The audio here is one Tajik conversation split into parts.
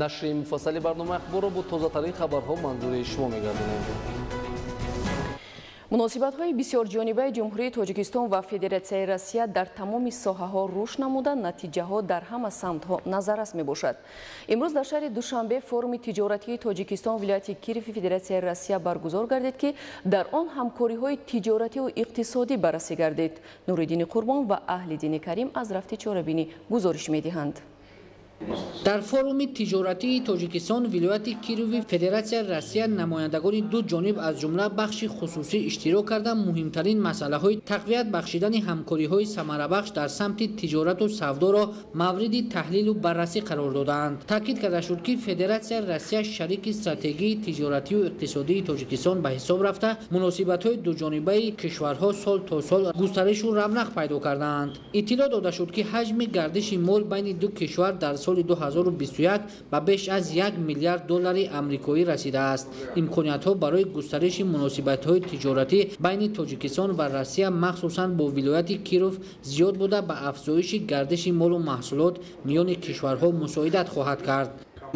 نشر مفصل برنامه اخبار را با تازه‌ترین خبرها منظور شما می‌گردانیم. муносибатҳои бисёрҷонибаи ҷумҳурии тоҷикистон ва федератсияи россия дар тамоми соҳаҳо рушд намуда, натиҷаҳо дар ҳама самтҳо назаррас мебошад. имрӯз дар шаҳри душанбе форуми тиҷоратии тоҷикистон вилояти Кирови федератсияи россия баргузор гардид, ки дар он ҳамкориҳои тиҷоративу иқтисодӣ баррасӣ гардид. Нуриддини Қурбон ва Аҳлиддини Карим аз Рафти Чорабинӣ гузориш медиҳанд. дар форуми тиҷоратии тоҷикистон вилояти Кирови федератсияи россия намояндагони ду ҷониб аз ҷумла бахши хусусӣ иштирок карда муҳимтарин масъалаҳои тақвият бахшидани ҳамкориҳои самарабахш дар самти тиҷорату савдоро мавриди таҳлилу баррасӣ қарор доданд. таъкид карда шуд, ки федератсияи россия шарики стратегии тиҷоративу иқтисодии тоҷикистон ба ҳисоб рафта, муносибатҳои дуҷонибаи кишварҳо сол то сол густаришу равнақ пайдо карданд. иттилоъ дода шуд, ки ҳаҷми гардиши мол байни ду кишвар дар соли 2021 ба беш аз $1 миллиард амрикоӣ расидааст. имкониятҳо барои густариши муносибатҳои тиҷоратӣ байни Тоҷикистон ва Россия махсусан бо вилояти Киров зиёд буда ба афзоиши гардиши молу маҳсулот миёни кишварҳо мусоидат хоҳад кард.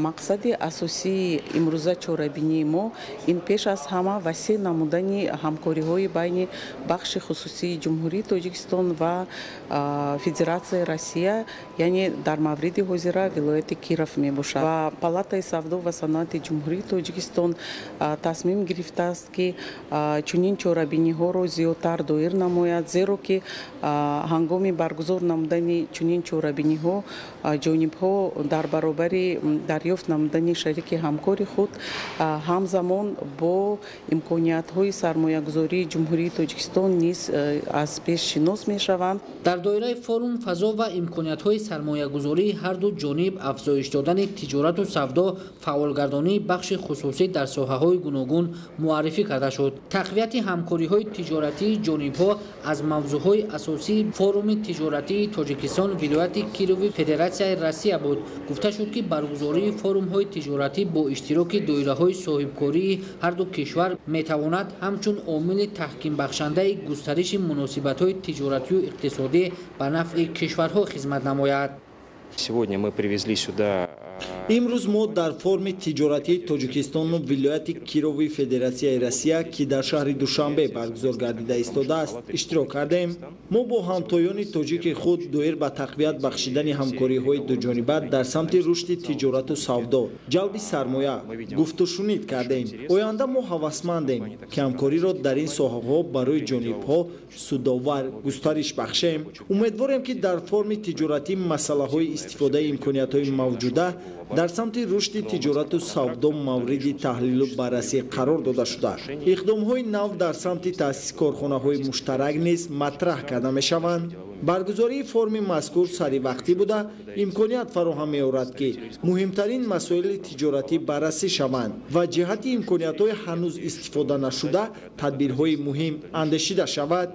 мақсади асосии имрӯза чорабинии мо ин пеш аз ҳама васеъ намудани ҳамкориҳои байни бахши хусусии ҷумҳурии Тоҷикистон ва Федератсияи Россия, яъне дар мавриди ҳозира вилояти Киров мебошад. ва палатаи савдо ва саноати ҷумҳурии Тоҷикистон тасмим гирифтааст, ки чунин чорабиниҳоро зиёдтар доир намояд, зеро ки ҳангоми баргузор намудани чунин чорабиниҳо ҷонибҳо дар баробари дарёфт намудани шарики ҳамкори худ ҳамзамон бо имкониятҳои сармоягузории ҷумҳурии Тоҷикистон низ аз пеш шинос мешаванд. дар доираи форум фазо ва имкониятҳои сармоягузории ҳарду ҷониб, афзоиш додани тиҷорату савдо, фаъолгардонии бахши хусусӣ дар соҳаҳои гуногун муаррифӣ карда шуд. тақвияти ҳамкориҳои тиҷоратии ҷонибҳо аз мавзӯъҳои асосии форуми тиҷоратии Тоҷикистон вилояти Кирови федератсияи Россия буд. гуфта шуд, ки баргузории форумҳои тиҷоратӣ бо иштироки доираҳои соҳибкории ҳарду кишвар метавонад ҳамчун омили таҳкимбахшандаи густариши муносибатҳои тиҷоративу иқтисодӣ ба нафъи кишварҳо хизмат намояд. Сегодня мы привезли сюда. имрӯз мо дар форуми тиҷоратии Тоҷикистону вилояти Кирови федератсияи Россия, ки дар шаҳри Душанбе баргузор гардида истодааст, иштирок кардем. мо бо ҳамтоёни тоҷики худ доир ба тақвият бахшидани ҳамкориҳои дуҷониба дар самти рушди тиҷорату савдо, ҷалби сармоя гуфтушунид кардем. оянда мо ҳавасмандем, ки ҳамкориро дар ин соҳаҳо барои ҷонибҳо судовар густариш бахшем. умедворем, ки дар форуми тиҷоратӣ масъалаҳои истифодаи имкониятҳои мавҷуда дар самти рушди тиҷорату савдо мавриди таҳлилу баррасӣ қарор дода шуда. иқдомҳои нав дар самти таъсиси корхонаҳои муштарак низ матраҳ карда мешаванд. баргузории форуми мазкур саривақтӣ буда имконият фароҳам меорад, ки муҳимтарин масоили тиҷоратӣ баррасӣ шаванд ва ҷиҳати имкониятҳои ҳанӯз истифода нашуда тадбирҳои муҳим андешида шавад.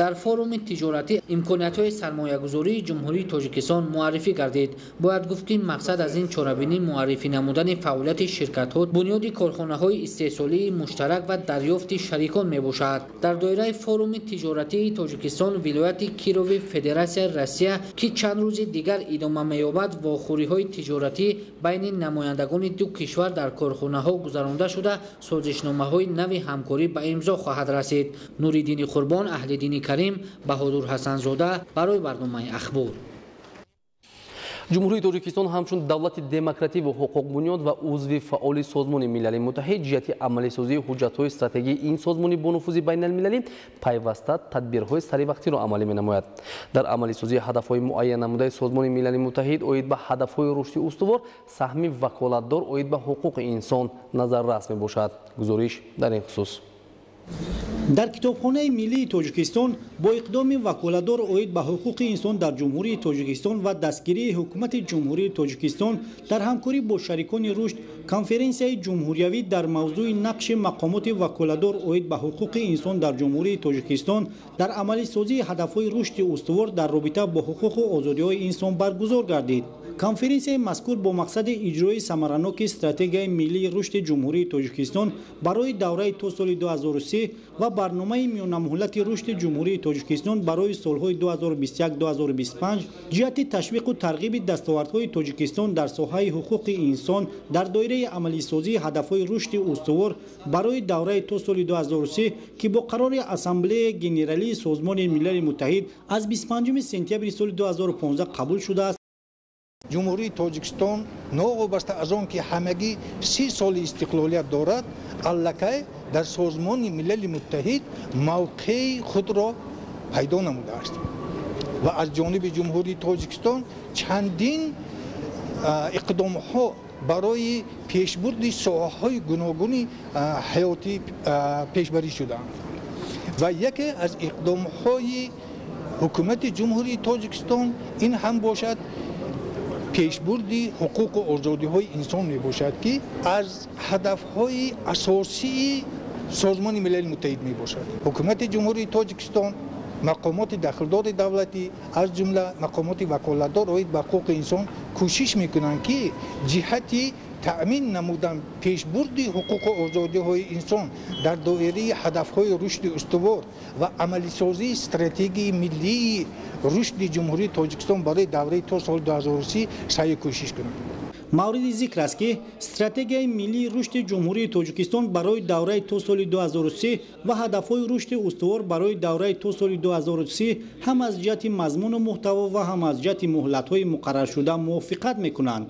дар форуми тиҷоратӣ имкониятҳои сармоягузории ҷумҳурии Тоҷикистон муаррифӣ гардид. бояд гуфт, ки мақсад аз ин чорабинӣ муаррифӣ намудани фаъолияти ширкатҳо, бунёди корхонаҳои истеҳсолии муштарак ва дарёфти шарикон мебошад. дар доираи форуми тиҷоратии Тоҷикистон вилояти Кирови федератсияи Россия, ки чанд рӯзи дигар идома меёбад, вохӯриҳои тиҷоратӣ байни намояндагони ду кишвар дар корхонаҳо гузаронда шуда, созишномаҳои нави ҳамкорӣ ба имзо хоҳад расид. Нуриддини Қурбон, Аҳлиддини Карим, Баҳодур Ҳасанзода барои барномаи ахбор. ҷумҳурии тоҷикистон ҳамчун давлати демокративу ҳуқуқбунёд ва узви фаъоли созмони милали муттаҳид ҷиҳати амалисозии ҳуҷҷатҳои стратегии ин созмони бонуфузи байналмилалӣ пайваста тадбирҳои саривақтиро амалӣ менамояд. дар амалисозии ҳадафҳои муайян намудаи созмони милали муттаҳид оид ба ҳадафҳои рушди устувор, саҳми ваколатдор оид ба ҳуқуқи инсон назаррас мебошад. гузориш дар ин хусус. дар китобхонаи миллии Тоҷикистон бо иқдоми ваколатдор оид ба ҳуқуқи инсон дар ҷумҳурии Тоҷикистон ва дастгирии ҳукумати ҷумҳурии Тоҷикистон дар ҳамкорӣ бо шарикони рушд конференсияи ҷумҳуриявӣ дар мавзӯи нақши мақомоти ваколатдор оид ба ҳуқуқи инсон дар ҷумҳурии Тоҷикистон дар амалисозии ҳадафҳои рушди устувор дар робита бо ҳуқуқу озодиҳои инсон баргузор гардид. конференсияи мазкур бо мақсади иҷрои самараноки стратегияи миллии рушди ҷумҳурии Тоҷикистон барои давраи то соли 2030 2023 و برنامه میان مهلت رشد جمهوری تاجیکستان برای سالهای 2021-2025 جهت تشویق و ترغیب دستاوردهای تاجیکستان در ساحه حقوق انسان در دایره عملی سازی هدفهای رشد استوار برای دوره تا سال 2003 که با قرار اسامبله گنرالی سازمان ملل متحد از 25 سپتامبر سال 2015 قبول شده است. جمهوری تاجیکستان ناوابسته از آن که همگی 30 سال استقلالیت دارد الکی در سازمان ملل متحد موقع خود را پیدا نموده است و از جانب جمهوری تاجیکستان چندین اقدام ها برای پیشبرد ساحه‌های گوناگون حیاتی پیشبری شده و یکی از اقدام های حکومت جمهوری تاجیکستان این هم باشد پیشبرد حقوق و آزادی‌های انسان می باشد که از هدف‌های اساسی سازمان ملل متحد می باشد. حکومت جمهوری تاجیکستان مقامات داخلدار دولتی از جمله مقامات وکالتدار آید به حقوق انسان کوشش میکنند که جهتی تأمین نمودن پیشبرد حقوق و آزادی‌های انسان در دایره هدف‌های رشد استوار و عملی سازی استراتژی ملی رشد جمهوری تاجیکستان برای دوره تا سال 2030 سعی کوشش کنند. مورد ذکر است که استراتژی ملی رشد جمهوری تاجیکستان برای دوره تا سال 2003 و هدف‌های رشد استوار برای دوره تا سال 2030 هم از جهت مضمون و محتوا و هم از جهت مهلت‌های مقرر شده موافقت می‌کنند.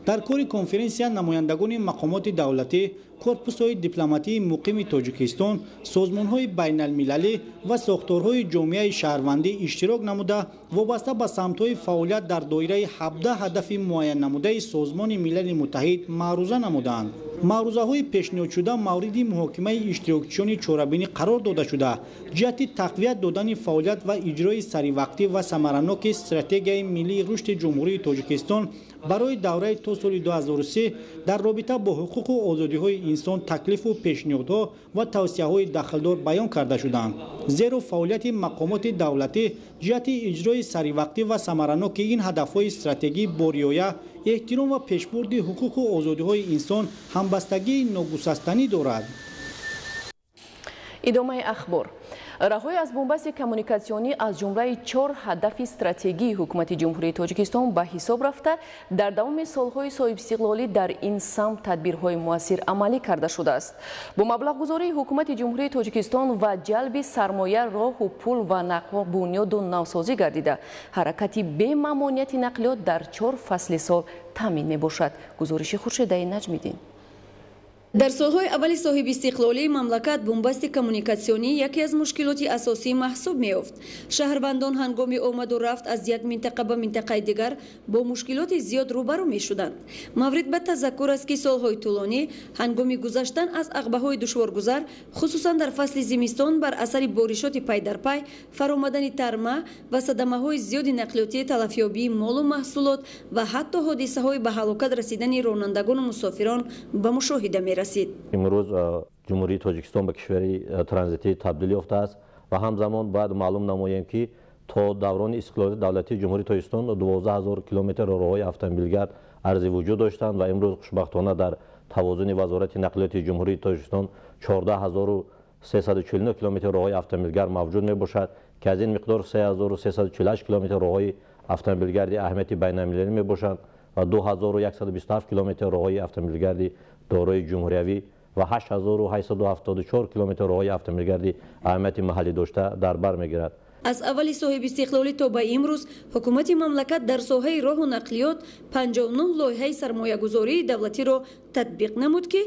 در کار کنفرانسیا نمایندگان مقامات دولتی، کورپوس‌های دیپلماتی مقیم تاجیکستان، سازمان‌های بین‌المللی و ساختارهای جامعه شهروندی اشتراک نموده وابسته به سمت‌های فعالیت در دایره 17 هدف معین نموده سازمان ملل متحد معروضه نمودند. معروضه‌های پیشنهاد شده مورد محاکمه اشتراکچیان چهاربینی قرار داده شده، جهت تقویت دادن فعالیت و اجرای سریع و ثمرناک استراتژی ملی رشد جمهوری تاجیکستان برای دوره تا سال 2003 در رابطه با حقوق و آزادی‌های انسان تکلیف و پیشنهادها و توصیه‌های داخلدار بیان کرده شدند. زیرا فعالیت مقامات دولتی جهت اجرای سریع و ثمرناک این هدف‌های استراتژی با رعایت احترام و پیشبرد حقوق و آزادی‌های انسان همبستگی ناگسستنی دارد. ادامه اخبار. رهایی از بنبست کمونیکاسیونی از جمله 4 هدف استراتژی حکومت جمهوری تاجیکستان به حساب رفته در دوام سالهای صاحب استقلالی در این سمت تدبیرهای مؤثر عملی کرده شده است. با مبلغ گذاری حکومت جمهوری تاجیکستان و جلب سرمایه راه و پول و نقل و بنیاد و نوسازی گردیده حرکتی به ممانعت نقلیات در 4 فصل سال تامین می باشد. گزارش خورشیدی نجمیدین. در سالهای اول صاحب استقلالی مملکت بنبست کمونیکاسیونی یکی از مشکلات اساسی محسوب می‌یافت. شهروندان هنگام آمد و رفت از یک منطقه به منطقه دیگر با مشکلات زیاد روبرو می‌شدند. مورد به تذکر است که سالهای طولانی هنگام گذشتن از عقبه‌های دشوارگذر خصوصا در فصل زمستان بر اثر بارشات پی در پی، فرآمدن ترما و صدمه‌های زیاد نقلیاتی، تلفیابی مال و محصولات و حتی حادثه‌های به هلاکت رسیدن رانندگان و مسافران به مشاهده می‌رسید. امروز جمهوری تاجیکستان به کشوری ترانزیتی تبدیل یافته است و همزمان باید معلوم نماییم که تا دوران استقلال دولتی جمهوری تاجیکستان 12000 کیلومتر راههای اتومبیلگرد عرضی وجود داشتند و امروز خوشبختانه در توازن وزارت نقلیات جمهوری تاجیکستان 14349 کیلومتر راههای اتومبیلگرد موجود می باشد که از این مقدار 3348 کیلومتر راههای اتومبیلگرد اهمیت بین‌المللی می باشند و 2127 کیلومتر راههای اتومبیلگرد دارای جمهوریوی و 8874 کیلومتر راههای اتومبیلگرد اهمیت محلی داشته در بر میگیرد. از اول صاحب استقلالی تا به امروز حکومت مملکت در ساحه راه و نقلیات 59 لایحه سرمایه‌گذاری دولتی را تطبیق نمود که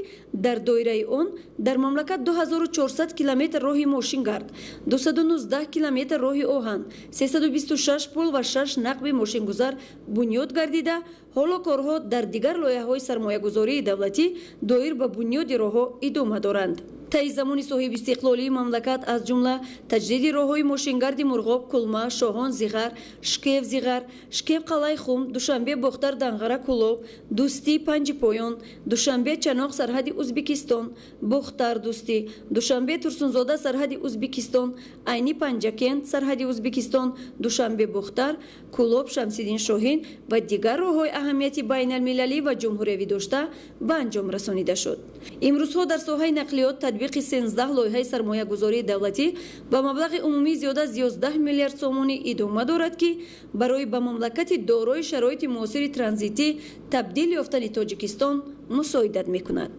در دایره آن در مملکت 2400 کیلومتر راه ماشینگرد، 219 کیلومتر راه آهن، 326 پل و 6 نقب ماشینگذار بنیاد گردیده. حالا کارها در دیگر لایحه‌های سرمایه‌گذاری دولتی دایر به بنیاد راهها ادامه دارند. طی زمان صاحب استقلالی مملکت از جمله تجدید راههای ماشینگرد مرغاب، کلما، شاهان، زیغر، شکیف زیغر، شکیف قلعه خم، دوشنبه بختر دنغره کلوب، دوستی پنج پایان، دوشنبه چناق سرحد ازبکستان، بختر دوستی، دوشنبه ترسونزاده سرحد ازبکستان، عینی پنجکند سرحد ازبکستان، دوشنبه بختر، کلوب، شمسیدین شاهین و دیگر راههای اهمیت بین المللی و جمهوریوی داشته به انجام رسانیده شد. امروزها در ساحه نقلیات татбиқи 13 лоиҳаи сармоягузории давлатӣ ба маблағи умумии зиёда аз 11 миллиард сомонӣ идома дорад, ки барои ба мамлакати дорои шароити муосири транзитӣ табдил ёфтани Тоҷикистон мусоидат мекунад.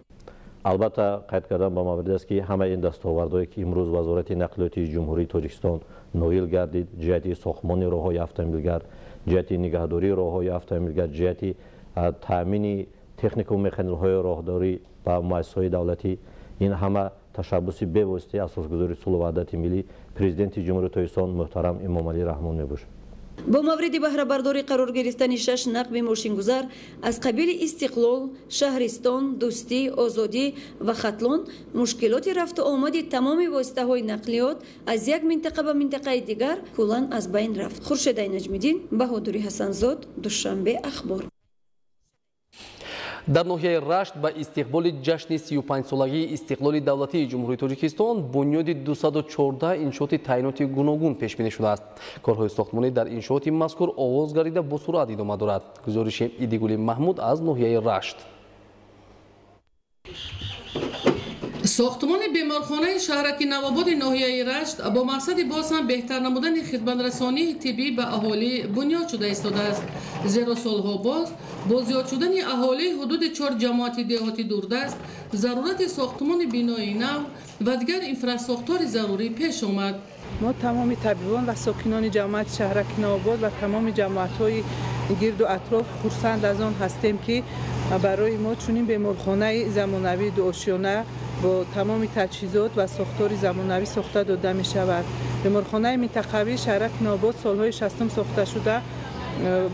албатта қайд кардан ба мавриди аст ки ҳамаи ин дастовардҳое ки имрӯз вазорати нақлиёти ҷумҳурии Тоҷикистон ноил гардид, ҷиҳати сохтмони роҳҳои автомобилгард, ҷиҳати нигаҳдории роҳҳои автомобилгард, ҷиҳати таъмини технику механизмҳои роҳдорӣ ба муассисаҳои давлатӣ, ин ҳама ташаббуси бевоситаи асосгузори сулҳу ваҳдати миллӣ президенти ҷумҳурии Тоҷикистон муҳтарам Эмомалӣ Раҳмон мебошад. бо мавриди баҳрабардорӣ қарор гирифтани 6 нақби мошингузар аз қабили Истиқлол, Шаҳристон, Дӯстӣ, Озодӣ ва Хатлон мушкилоти рафту омади тамоми воситаҳои нақлиёт аз як минтақа ба минтақаи дигар куллан аз байн рафт. Хуршедаи Наҷмиддин, Баҳодури Ҳасанзод, Душанбе Ахбор. дар ноҳияи Рашт ба истиқболи ҷашни 35-солагии истиқлоли давлатии ҷумҳурии Тоҷикистон бунёди 214 иншооти таъйиноти гуногун пешбинӣ шудааст. Корҳои сохтмонӣ дар иншооти мазкур оғоз гардида бо суръат идома дорад. гузориши Идигули Маҳмуд аз ноҳияи Рашт. сохтмони беморхонаи шаҳраки Навободи ноҳияи Рашт бо мақсади боз ҳам беҳтар намудани хидматрасонии тиббӣ ба аҳолӣ бунёд шуда истодааст. зеро солҳо боз бо зиёд шудани аҳолии ҳудуди 4 ҷамоати деҳотӣ дурдаст зарурати сохтмони бинои нав ва дигар инфрасохтори зарурӣ пеш омад. мо тамоми табибон ва сокинони ҷамоати шаҳраки Навобод ва тамоми ҷамоатҳои гирду атроф хурсанд аз он ҳастем, ки барои мо чунин беморхонаи замонавии дуошёна бо тамоми таҷҳизот ва сохтори замонавӣ сохта дода мешавад. Беморхонаи минтақавии шаҳраки Навобод солҳои 60 сохта шуда,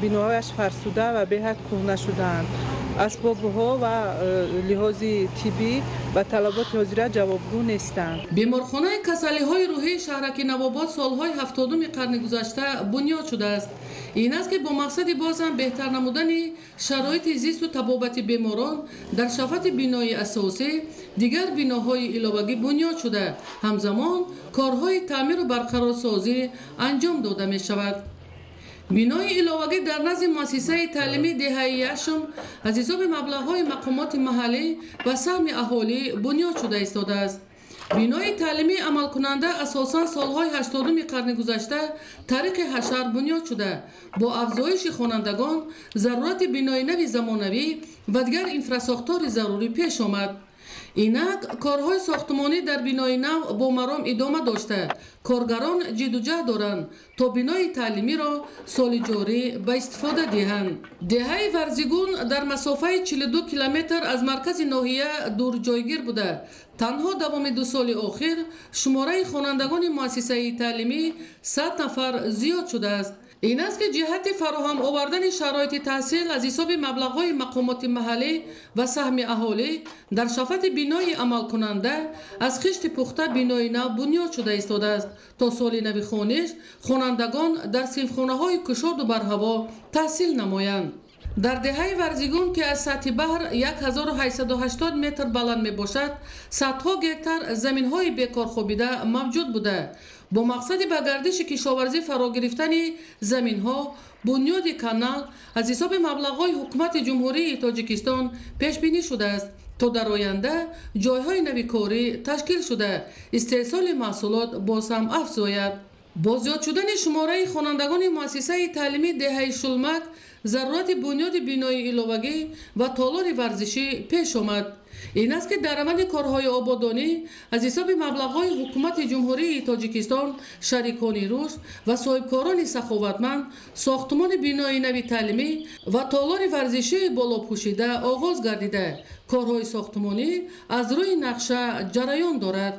биноҳояш фарсуда ва беҳад кӯҳна шудаанд. асбобҳо ва лиҳози тиббӣ ба талаботи ҳозира ҷавобгӯ нестанд. беморхонаи касалиҳои рӯҳии шаҳраки Навобод солҳои 70-уми қарни гузашта бунёд шудааст. ин аст ки бо мақсади боз ҳам беҳтар намудани шароити зисту табобати беморон дар шафати бинои асосӣ дигар биноҳои иловагӣ бунёд шуда, ҳамзамон корҳои таъмиру барқарорсозӣ анҷом дода мешавад. бинои иловагӣ дар назди муассисаи таълимии деҳаи яшум аз ҳисоби маблағҳои мақомоти маҳаллӣ ба саҳми аҳолӣ бунёд шуда истодааст. бинои таълимии амалкунанда асосан солҳои 80-уми қарни гузашта тариқи ҳашар бунёд шуда, бо афзоиши хонандагон зарурати бинои нави замонавӣ ва дигар инфрасохтори зарурӣ пеш омад. инак корҳои сохтмонӣ дар бинои нав бо маром идома дошта, коргарон ҷиддуҷаҳд доранд то бинои таълимиро соли ҷорӣ ба истифода диҳанд. деҳаи Варзигун дар масофаи 42 километр аз маркази ноҳия дур ҷойгир буда, танҳо давоми 2 соли охир шумораи хонандагони муассисаи таълимӣ 100 нафар зиёд шудааст. ин аст ки ҷиҳати фароҳам овардани шароити таҳсил аз ҳисоби маблағҳои мақомоти маҳаллӣ ва саҳми аҳолӣ дар шафати бинои амалкунанда аз хишти пухта бинои нав бунёд шуда истодааст то соли нави хониш хонандагон дар синфхонаҳои кушоду барҳаво таҳсил намоянд. дар деҳаи Варзигун ки аз сатҳи баҳр 1880 метр баланд мебошад, садҳо гектар заминҳои бекорхобида мавҷуд буда. бо мақсади ба гардиши кишоварзӣ фаро гирифтани заминҳо бунёди канал аз ҳисоби маблағҳои ҳукумати ҷумҳурии Тоҷикистон пешбинӣ шудааст то дар оянда ҷойҳои нави корӣ ташкил шуда истеҳсоли маҳсулот боз ҳам афзояд. бо зиёд шудани шумораи хонандагони муассисаи таълимии деҳаи Шулмак зарурати бунёди бинои иловагӣ ва толори варзишӣ пеш омад. ин аст ки дар рамади корҳои ободонӣ аз ҳисоби маблағҳои ҳукумати ҷумҳурии Тоҷикистон, шарикони рус ва соҳибкорони саховатманд сохтмони бинои нави таълимӣ ва толори варзишии болопӯшида оғоз гардида, корҳои сохтмонӣ аз рӯи нақша ҷараён дорад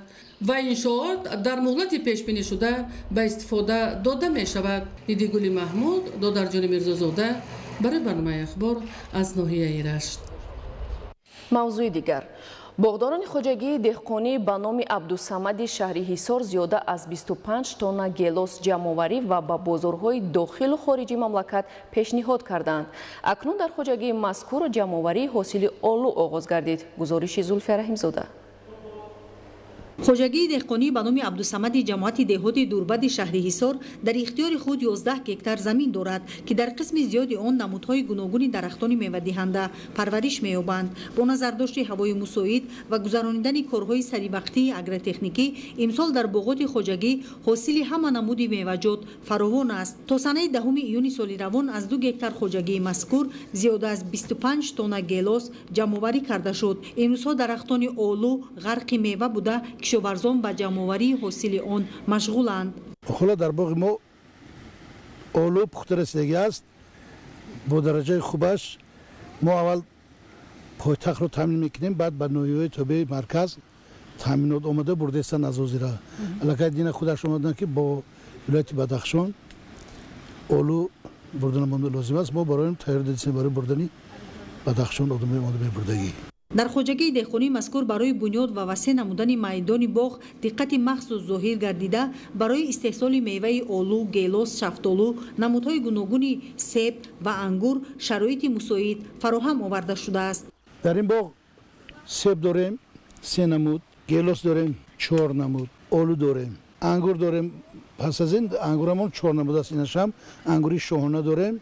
ва иншоот дар муҳлати пешбинишуда ба истифода дода мешавад. Идигули Маҳмуд, Додарҷони Мирзозода, барои барномаи ахбор аз ноҳияи Рашт. мавзӯи дигар: боғдорони хоҷагии деҳқонӣ ба номи Абдусамади шаҳри Ҳисор зиёда аз 25 тонна гелос ҷамъоварӣ ва ба бозорҳои дохилу хориҷи мамлакат пешниҳод карданд. акнун дар хоҷагии мазкур ҷамъоварии ҳосили олу оғоз гардид. гузориши Зульфия Раҳимзода. خوجگی دهقانی به نام عبدالصمد جماعت دهات دوربد شهر حصار در اختیار خود 11 هکتار زمین دارد که در قسم زیادی آن نمودهای گوناگون درختان میوه دهنده پرورش می‌یابند. با نظر داشت هوای مساعد و گذراندن کارهای سریع اگرتکنیکی امسال در باغات خوجگی حاصل همه نمود میوه‌جات فراوان است. تا سنه 10 ایون سال روان از 2 هکتار خوجگی مذکور زیاده از 25 تن گیلاس جمع‌آوری کرده شد. امروزها درختان آلو غرق میوه بوده، کشاورزان به جمع‌آوری حاصل آن مشغولند. حالا در باغ ما آلو پخته رسیدگی است. با درجه خوبش ما اول پایتخت رو تامین میکنیم، بعد به نویای تابع مرکز تامینات آمده برده است نزازی را. علاقه دین خودش آمدن که با ولایت بدخشان آلو بردن ما لازم است. ما برای تیار دیدیم برای بردنی بدخشان آدم بردگی. در خوجگی دهقانی مذکور برای بنیاد و وسیع نمودن میدان باغ دقت مخصوص ظاهر گردیده برای استحصال میوه آلو، گیلاس، شفتالو، نمودهای گوناگون سیب و انگور شرایط مساعد فراهم آورده شده است. در این باغ سیب داریم 3 نمود، گیلاس داریم 4 نمود، آلو داریم، انگور داریم. پس از این انگورمون 4 نمود است. اینش هم انگوری شاهانه داریم،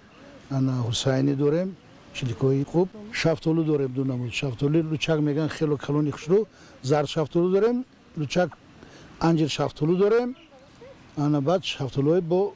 انا حسینی داریم، چلیکوی خوب، شفتالو داریم 2 نمود. شفتالو لوچک میگن خیلی کلونی خوشرو، زرد شفتالو داریم، لوچک انجیر شفتالو داریم، انا بعد شفتالوی با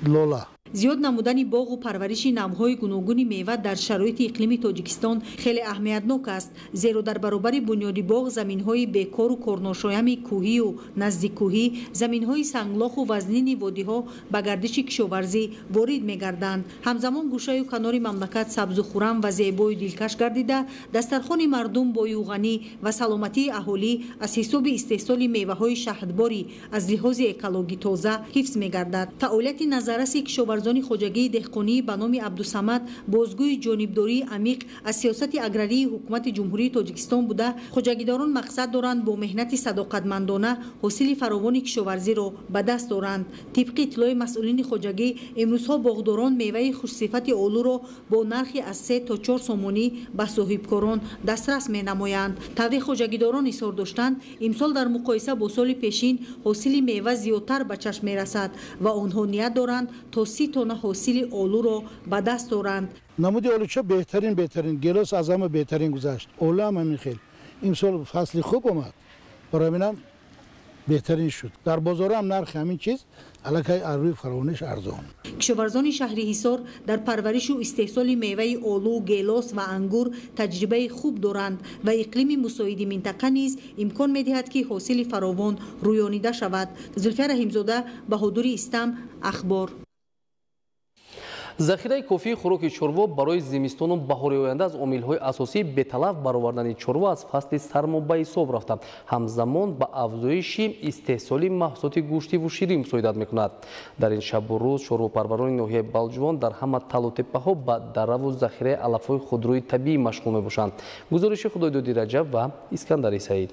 لولا. زیاد نمودن باغ و پرورش نوع‌های گوناگون میوه در شرایط اقلیمی تاجیکستان خیلی اهمیتناک است، زیرا در برابر بنیاد باغ زمین‌های بیکار و کارناشایم کوهی و نزدیک کوهی، زمین‌های سنگلاخ و وزنین وادی‌ها به گردش کشاورزی وارد می‌گردند. همزمان گوشه و کنار مملکت سبز و خرم و زیبا و دلکش گردیده، دسترخوان مردم با غنی و سلامتی اهالی از حساب استحصال میوه‌های شهدباری از لحاظ اکولوژی تازه حفظ می‌گردد. فعالیت نظارت کشاورزی خوجگی دهقانی به نام عبدالصمد بازگوی جانبداری عمیق از سیاست اگراری حکومت جمهوری تاجیکستان بوده. خوجگیداران مقصد دارند با مهنت صداقتمندانه حاصل فراوان کشاورزی را به دست دارند. طبق اطلاع مسئولین خوجگی امروزها باغداران میوه خوشصفت آلو را با نرخی از 3 تا 4 سومانی به صاحبکاران دسترس می‌نمایند. طوری خوجگیداران اصرار داشتند امسال در مقایسه با سال پیشین حاصل میوه زیادتر به چشم می‌رسد و آنها نیت دارند تا 30 تن حاصل آلو را به دست دارند. نمود آلوچه بهترین گیلاس از همه بهترین گذشت. آلو هم همین خیلی امسال فصل خوب اومد، برای منم بهترین شد. در بازار هم نرخ همین چیز علاقه روی فراوانش ارزان. کشاورزان شهر حصار در پرورش و استحصال میوه آلو، گیلاس و انگور تجربه خوب دارند و اقلیم مساعد منطقه نیز امکان می‌دهد که حاصل فراوان رویانیده شود. زلفیه رحیم‌زاده، بهادر استم، اخبار. ذخیره کافی خوراک چروا برای زمستان و بهار آینده از عامل‌های اساسی به تلف برآوردن چروا از فصل سرما به حساب رفته، همزمان به افزایش استحصال محصولات گوشتی و شیرین مساعدت می‌کند. در این شب و روز چرواپروران ناحیه بلجوان در همه تل و تپه‌ها به دره و ذخیره علف‌های خودروی طبیعی مشغول می‌باشند. گزارش خدایدادی رجب و اسکندر سعید.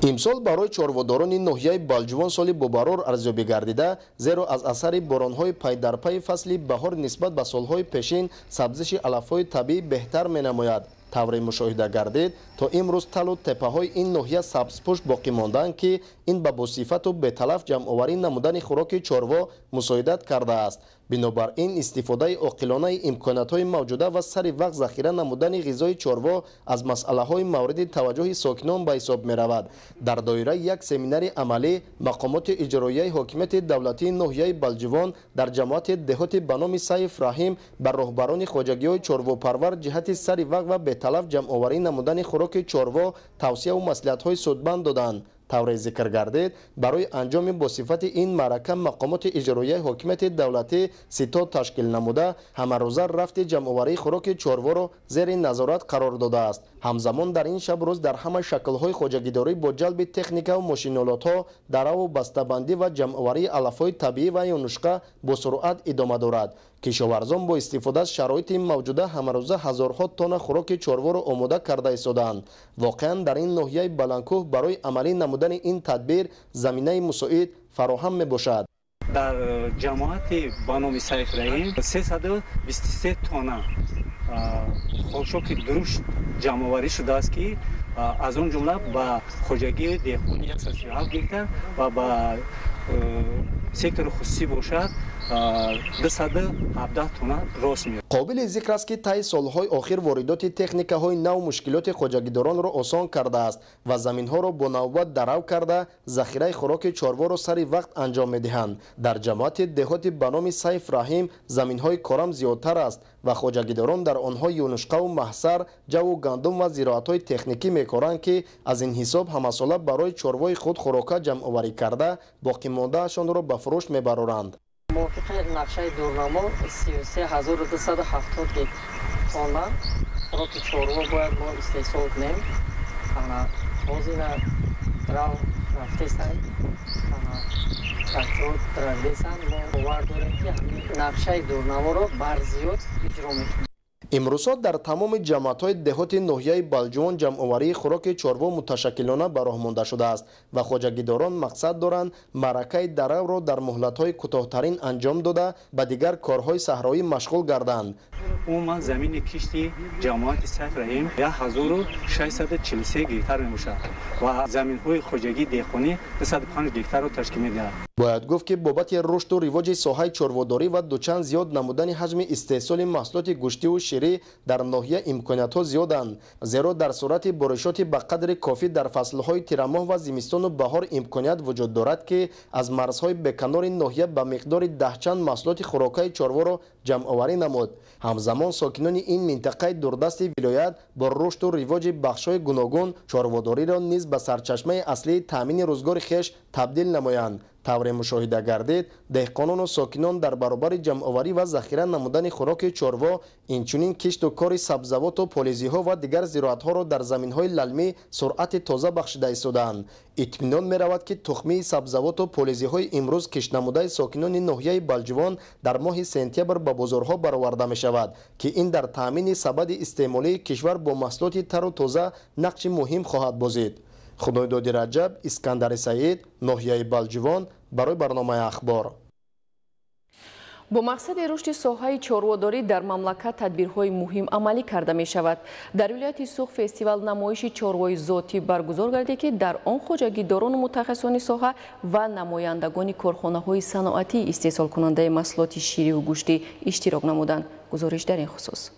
امسال برای چرводорон ناحیه بلجوان سال بابرار ارزیابی گردیده، زیرا از اثر باران‌های پی در پی فصل بهار نسبت به سال‌های پیشین سبزش علف‌های طبیعی بهتر می‌نماید. طوری مشاهده گردید تا امروز تل و تپه‌های این ناحیه سبزپوش باقی ماندند که این به بصفت و به تلف جمع‌آوری نمودن خوراک چروا مساعدت کرده است. بنابراین استفاده عاقلانه امکانات‌های موجوده و سری وقت ذخیره نمودن غذای چروا از مسئله‌های مورد توجه ساکنان به حساب می‌رود. در دایره یک سمینار عملی مقامات اجرایی حاکمیت دولتی ناحیه بلجوان در جماعت دهات به نام سیف رحیم بر راهبران خوجگی‌های چرواپرور جهت سری وقت و به تلف جمع‌آوری نمودن خوراک چروا توصیه و مصلحت‌های سودمند دادند. طور ذکر گردید برای انجام با صفت این معرکه مقامات اجرایی حاکمیت دولتی ستاد تشکیل نموده همه روزه رفت جمع‌آوری خوراک چروا را زیر نظارت قرار داده است. همزمان در این شب روز در همه شکل‌های خوجگیداری با جلب تکنیک و ماشین‌آلات‌ها دره و بسته‌بندی و جمع‌آوری علف‌های طبیعی و یونشقه با سرعت ادامه دارد. کشاورزان با استفاده از شرایط موجوده همه روزه هزارها تن خوراک چروا را آماده کرده ایستادند. واقعا در این ناحیه بلندکوه برای عملی نمودن این تدبیر زمینه مساعد فراهم می باشد. در جماعت به نام سیف رحیم 323 تن خاشاک درشت جمع‌آوری شده است که از اون جمله با خوجگی دهقانی 137 گیکتر و با سکتور خصوصی باشد 217 تونه راست میاد. قابل ذکر است که طی سالهای آخر واردات تکنیک‌های نو مشکلات خوجگیداران را آسان کرده است و زمین‌ها را با نوبت درو کرده ذخیره خوراک چاروا را سری وقت انجام می‌دهند. در جماعت دهات به نام سیف رحیم زمین‌های کارم زیادتر است و خوجگیداران در آنها یونشقه و محصر، جو و گندم و زراعت‌های تکنیکی می‌کارند که از این حساب همساله برای چاروای خود خوراک جمع‌آوری کرده باقی مانده‌شان را به فروش می‌برند. موافق نقشه دورنامه 33270 گیگ خانه خوراک چاروا باید ما استحصال کنیم. حاضر درو رفته‌اند تراکتور تراویسند ما باور داریم که نقشه دورنامه را برزیاد اجرا میکنیم. امروزها در تمام جماعت‌های دهات ناحیه بلجوان جمع‌آوری خوراک چاروا متشکلانه به راه مانده شده است و خوجگیداران مقصد دارند معرکه درو را در مهلت‌های کوتاه‌ترین انجام داده به دیگر کارهای صحرایی مشغول گردند. عموما زمین کشتی جماعت سیف رحیم 1643 گیکتر میباشد و زمین‌های خوجگی دهقانی 205 گیکتر را تشکیل می‌دهد. باید گفت که بابت رشد و رواج ساحه چاروداری و دوچند زیاد نمودن حجم استحصال محصولات گوشتی و شیری در ناحیه امکانات‌ها زیادند، زیرا در صورت بارشات به قدر کافی در فصل‌های تیرماه و زمستان و بهار امکانیت وجود دارد که از مرزهای بکنار ناحیه به مقدار 10 چند محصولات خوراکی چاروا را جمع‌آوری نمود. همزمان ساکنان این منطقه دوردست ولایت با رشد و رواج بخش‌های گوناگون چارواداری را نیز به سرچشمه اصلی تامین روزگار خویش تبدیل نمایند. طور مشاهده گردید دهقانان و ساکنان در برابر جمع‌آوری و ذخیره نمودن خوراک چاروا اینچنین کشت و کار سبزوات و پالیزی‌ها و دیگر زراعت‌ها را در زمین‌های للمی سرعت تازه بخشیده ایستادند. اطمینان می‌رود که تخمی سبزوات و پالیزی‌های امروز کشت نموده ساکنان ناحیه بلجوان در ماه سپتامبر به بازارها برآورده می‌شود که این در تامین سبد استعمالی کشور با محصولات تر و تازه نقش مهم خواهد بازید. خدایداد رجب، اسکندر سعید، ناحیه بلجوان برای برنامه اخبار. با مقصد رشد ساحه چارواداری در مملکت تدبیرهای مهم عملی کرده می شود. در ولایت سوخ فستیوال نمایش چاروای ذاتی برگزار گردید که در آن خوجگیداران و متخصصان ساحه و نمایندگان کارخانه‌های صنعتی استحصال کننده محصولات شیری و گوشتی اشتراک نمودند. گزارش در این خصوص.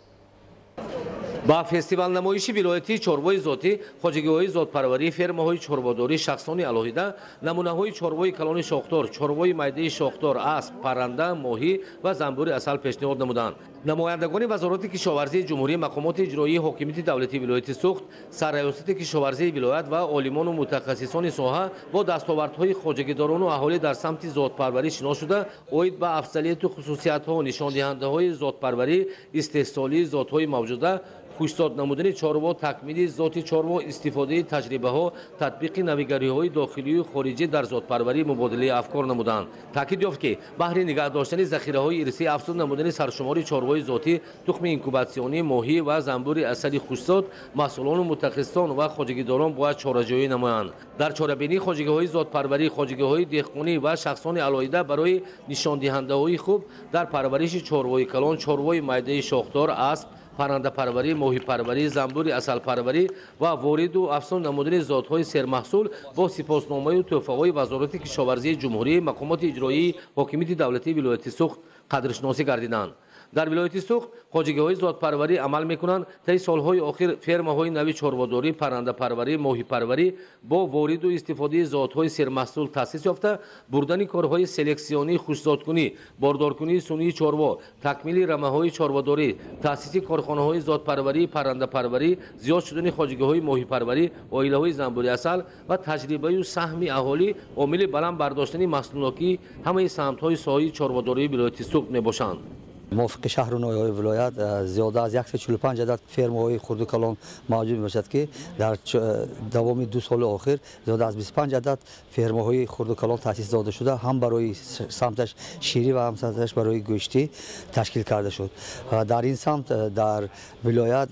با فستیوال نمایشی ولایتی چاروای ذاتی، خوجگی‌های ذات‌پروری، فرمه‌های چارواداری شخصانی علاهیده، نمونه‌های چاروای کلان شاخدار، چاروای میده شاخدار، اسب، پرنده، ماهی و زنبور عسل پیشنهاد نمودند. نمایندگان وزارت کشاورزی جمهوری، مقامات اجرایی حاکمیت دولتی ولایت سوخت، سرریاست کشاورزی ولایت و عالمان و متخصصان ساحه با دستاوردهای خوجگیداران و اهالی در سمت ذات‌پروری شناخته شده، اید به افضلیت و خصوصیت‌ها و نشاندهنده‌های ذات‌پروری، استحصالی ذات‌های موجوده، خوش‌داد نمودن چاروا، تکمیل ذات چاروا، استفاده تجربه ها، تطبیق نویگری های داخلی و خارجی در ذات پروری، مبادله افکار نمودند. تاکید یافت که بهره نگه داشتن ذخیره های ارثی، افزود نمودن سرشماری چاروای ذاتی، تخم اینکوباسیونی، ماهی و زنبور عسل خوش‌داد، مسئولان و متخصصان و خوجگیداران باید چاره‌جویی نمایند. در چاره‌بینی خوجگی‌های ذات پروری، خوجگی‌های دهقانی و شخصان علاهیده برای نشاندهنده‌های خوب در پرورش چاروای کلان، چاروای میده شاخدار، اسب، پرنده پروری، ماهی پروری، زنبور عسل پروری و وارد و افزون نمودن ذات‌های سرمحصول با سپاسنامه و تحفه‌های وزارت کشاورزی جمهوری، مقامات اجرایی حاکمیت دولتی ولایت سوخت قدرشناسی گردیدند. در ولایت سوخت خوجگی‌های ذات‌پروری عمل می‌کنند. طی سال‌های اخیر فرمه‌های نوی چارواداری، پرنده پروری، ماهی پروری با وارد و استفاده ذات‌های سرمحصول تأسیس یافته، بردن کارهای سلکسیونی، خوش‌ذات‌کنی، باردارکنی سنی چاروا، تکمیل رمه‌های چارواداری، تأسیس کارخانه‌های ذات‌پروری، پرنده پروری، زیاد شدن خوجگی‌های ماهی پروری، عائله‌های زنبور عسل و تجربه و سهم اهالی عامل بلند برداشتن محصولات همه سمت‌های ساحه چارواداری ولایت سوخت می‌باشند. موافق شهر و ناحیه‌های ولایت زیاده از 145 عدد فرم‌های خرد و کلان موجود می‌باشد که در دوام 2 سال اخیر زیاده از 25 عدد فرم‌های خرد و کلان تأسیس داده شده، هم برای سمتش شیری و هم سمتش برای گوشتی تشکیل کرده شد. در این سمت در ولایت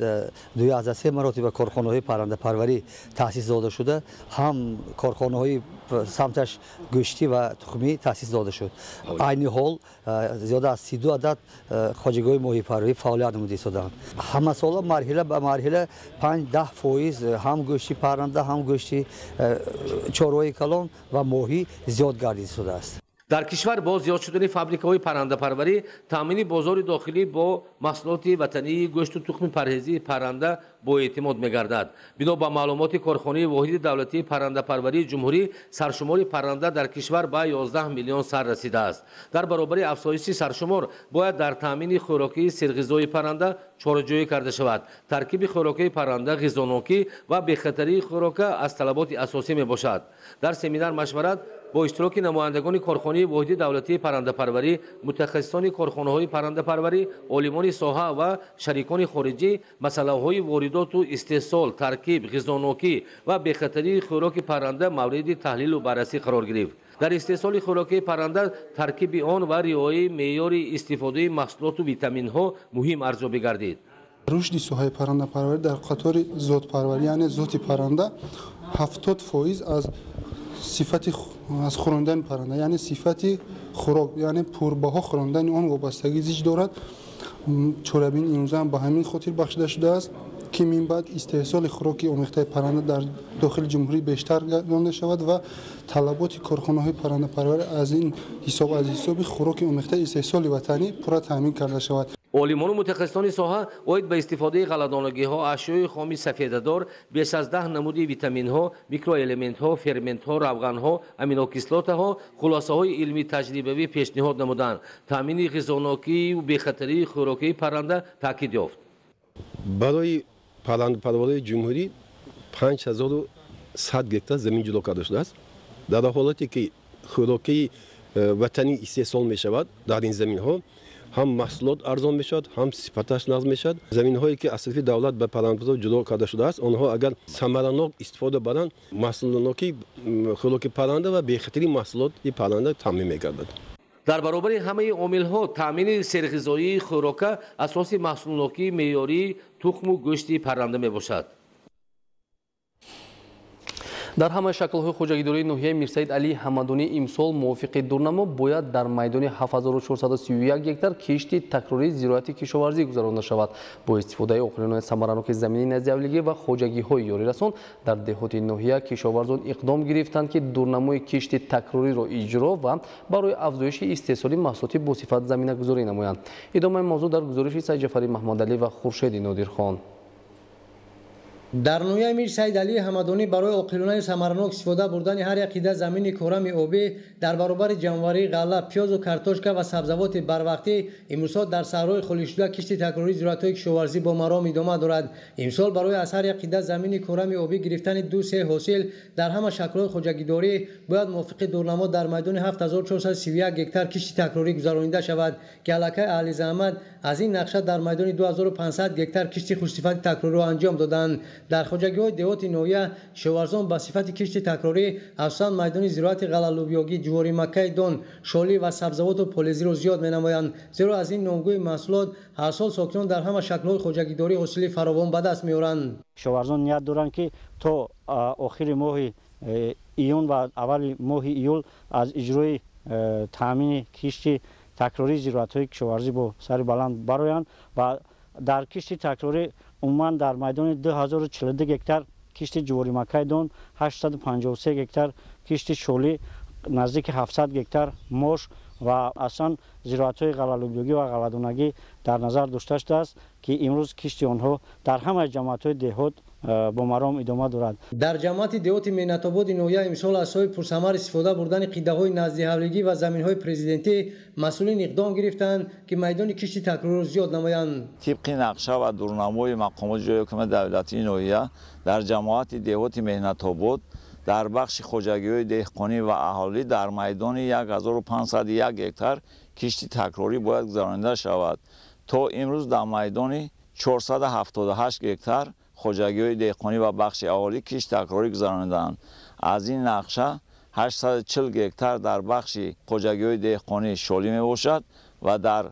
2 از 3 مراتب کارخانه‌های پرنده پروری تأسیس داده شده، هم کارخانه‌های سمتش گوشتی و تخمی تأسیس داده شد. عین حال زیاده از 32 عدد хоҷигиҳои моҳипарварӣ фаъолият намуда истоданд. Ҳамасола марҳила ба марҳила 5-10% ҳам гӯшти парранда, ҳам гӯшти чорвои калон ва моҳӣ зиёд гардида истодааст. дар кишвар бо зиёд шудани фабрикаҳои паррандапарварӣ таъмини бозори дохилӣ бо маҳсулоти ватании гӯшту тухми парҳезии парранда боэътимод мегардад. Бино ба маълумоти корхонаи воҳиди давлатии паррандапарварии ҷумҳурӣ, саршумори парранда дар кишвар ба 11 миллион сар расидааст. дар баробари афзоиши саршумор бояд дар таъмини хӯрокии серғизои парранда чораҷоӣ карда шавад. таркиби хӯрокии парранда, ғизонокӣ ва бехатарии хӯрока аз талаботи асосӣ мебошад. дар семинар машварат бо иштироки намояндагони корхонаи воҳиди давлатии паррандапарварӣ, мутахассисони корхонаҳои паррандапарварӣ, олимони соҳа ва шарикони хориҷӣ масъалаҳои воридоту истеҳсол, таркиб, ғизонокӣ ва бехатарии хӯроки парранда мавриди таҳлилу баррасӣ қарор гирифт. дар истеҳсоли хӯрокии парранда таркиби он ва риояи меъёри истифодаи маҳсулоту витаминҳо муҳим арзёбӣ гардид. рушди соҳаи паррандапарварӣ дар қатори зотпарварӣ, яъне зоти парранда 70% аз хӯрондани парранда, яъне сифати хӯрок, яъне пурбаҳо хӯрондани он вобастагӣ зич дорад. чорабини имрӯза ҳам ба ҳамин хотир бахшида шудааст ки минбаъд истеҳсоли хӯроки омехтаи парранда дар дохили ҷумҳурӣ бештар гардонда шавад ва талаботи корхонаҳои паррандапарварӣ аз ин ҳисоб аз ҳисоби хӯроки омехтаи истеҳсоли ватанӣ пурра таъмин карда шавад. олимону мутахассисони соҳа оид ба истифодаи ғалладонагиҳо, ашёи хоми сафедадор, беш аз 10 намуди витаминҳо, микроэлементҳо, ферментҳо, равғанҳо, аминокислотаҳо, хулосаҳои илми таҷрибавӣ пешниҳод намуданд. таъмини ғизонокии бехатарии хӯрокии парранда таъкид ёфт. барои паррандапарварии ҷумҳурӣ 5100 гектар замин ҷудо карда шудааст. дар ҳолате ки хӯрокии ватанӣ истеҳсол мешавад дар ин заминҳо, ҳам маҳсулот арзон мешавад, ҳам сифаташ нағз мешавад. заминҳое ки аз тарафи давлат ба паррандапарварӣ ҷудо карда шудааст, онҳо агар самаранок истифода баранд, маҳсулноки хӯроки парранда ва бехатарии маҳсулоти парранда таъмин мегардад. дар баробари ҳамаи омилҳо таъмини серғизоии хӯрока асоси маҳсулнокии меъёрии тухму гӯшти парранда мебошад. дар ҳамаи шаклҳои хоҷагидории ноҳияи Мирсаид Алии Ҳамадонӣ имсол мувофиқи дурнамо бояд дар майдони 7431 гектар кишти такрории зироати кишоварзӣ гузаронида шавад. бо истифодаи оқилонои самараноки замини назявлигӣ ва хоҷагиҳои ёрирасон дар деҳоти ноҳия кишоварзон иқдом гирифтанд ки дурнамои кишти такрориро иҷро ва барои афзоиши истеҳсоли маҳсулоти босифат заминагузорӣ намоянд. идомаи мавзӯъ дар гузориши Сайҷафари Маҳмадалӣ ва Хуршеди Нодирхон. дар ноҳияи Мир Саид Алии Ҳамадонӣ барои оқилонаи самаранок истифода бурдани ҳар як қида замини корами обӣ дар баробари ҷанварӣ, ғалла, пиёзу картошка ва сабзавоти барвақтӣ имрӯзҳо дар саҳрои холишуда кишти такрории зироатҳои кишоварзӣ бо маром идома дорад. имсол барои аз ҳар як қида замини корами обӣ гирифтани 2-3 ҳосил дар ҳама шаклҳои хоҷагидорӣ бояд мувофиқи дурнамо дар майдони 7431 гектар кишти такрорӣ гузаронида шавад ки аллакай аҳли заҳмат аз ин нақша дар майдони 2500 гектар кишти хушсифати такрориро анҷом доданд. дар хоҷагиҳои деҳоти ноҳия кишоварзон ба сифати кишти такрорӣ асосан майдони зироати ғалалӯбиёгӣ, ҷуворӣ маккаи дон, шолӣ ва сабзавоту полезиро зиёд менамоянд, зеро аз ин номгӯи маҳсулот ҳар сол сокинон дар ҳама шаклҳои хоҷагидорӣ ҳосили фаровон ба даст меоранд. кишоварзон ният доранд ки то охири моҳи июн ва аввали моҳи июл аз иҷрои таъмини кишти такрории зироатҳои кишоварзӣ бо сари баланд бароянд ва дар кишти такрорӣ умуман дар майдони 2042 гектар кишти ҷуворӣ маккаи дон, 853 гектар кишти шолӣ, наздики 700 гектар мош ва асосан зироатҳои ғалалӯбиёгӣ ва ғалладонагӣ дар назар дошта шудааст ки имрӯз кишти онҳо дар ҳамаи ҷамоатҳои деҳот бо маром идома дорад. дар ҷамоати деҳоти Менатободи ноҳия имсол аз соҳаи пурсамар истифода бурдани қидаҳои наздиҳавлигӣ ва заминҳои президентӣ масъулин иқдом гирифтанд ки майдони кишти такрориро зиёд намоянд. тибқи нақша ва дурнамои мақомоти ҷои ҳукумати давлатии ноҳия дар ҷамоати деҳоти Меҳнатобод дар бахши хоҷагиҳои деҳқонӣ ва аҳолӣ дар майдони 1501 гектар кишти такрорӣ бояд гузаронида шавад. то имрӯз дар майдони 478 гектар хоҷагиҳои деҳқонӣ ва бахши аҳолӣ кишти такрорӣ гузаронидаанд. аз ин нақша 840 гектар дар бахши хоҷагиҳои деҳқонӣ шолӣ мебошад ва дар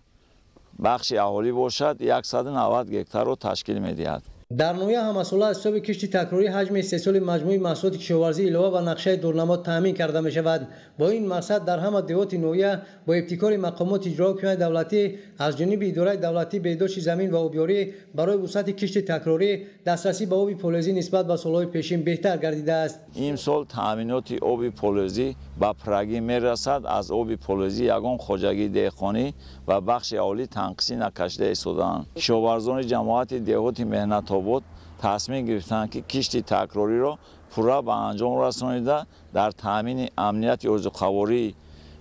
бахши аҳолӣ бошад 190 гектарро ташкил медиҳад. در نویه همساله از حساب کشت تکراری حجم استحصال مجموعی محصولات کشاورزی علاوه و نقشه دورنما تامین کرده می شود. با این مقصد در همه دهات نویه با ابتکار مقامات اجرایی کننده دولتی از جانب اداره دولتی بهداشت زمین و آبیاری برای وسعت کشت تکراری دسترسی به آب فلزی نسبت به سالهای پیشین بهتر گردیده است. امسال تامینات آب فلزی به پرگی می رسد. از آب فلزی یگان خوجگی دهقانی و بخش اولی تنقیصی نکشیده ایستادند. کشاورزان جماعت دهات مهنت آباد تصمیم گرفتند که کشت تکراری را پورا به انجام رسانیده در تامین امنیت عضوخواری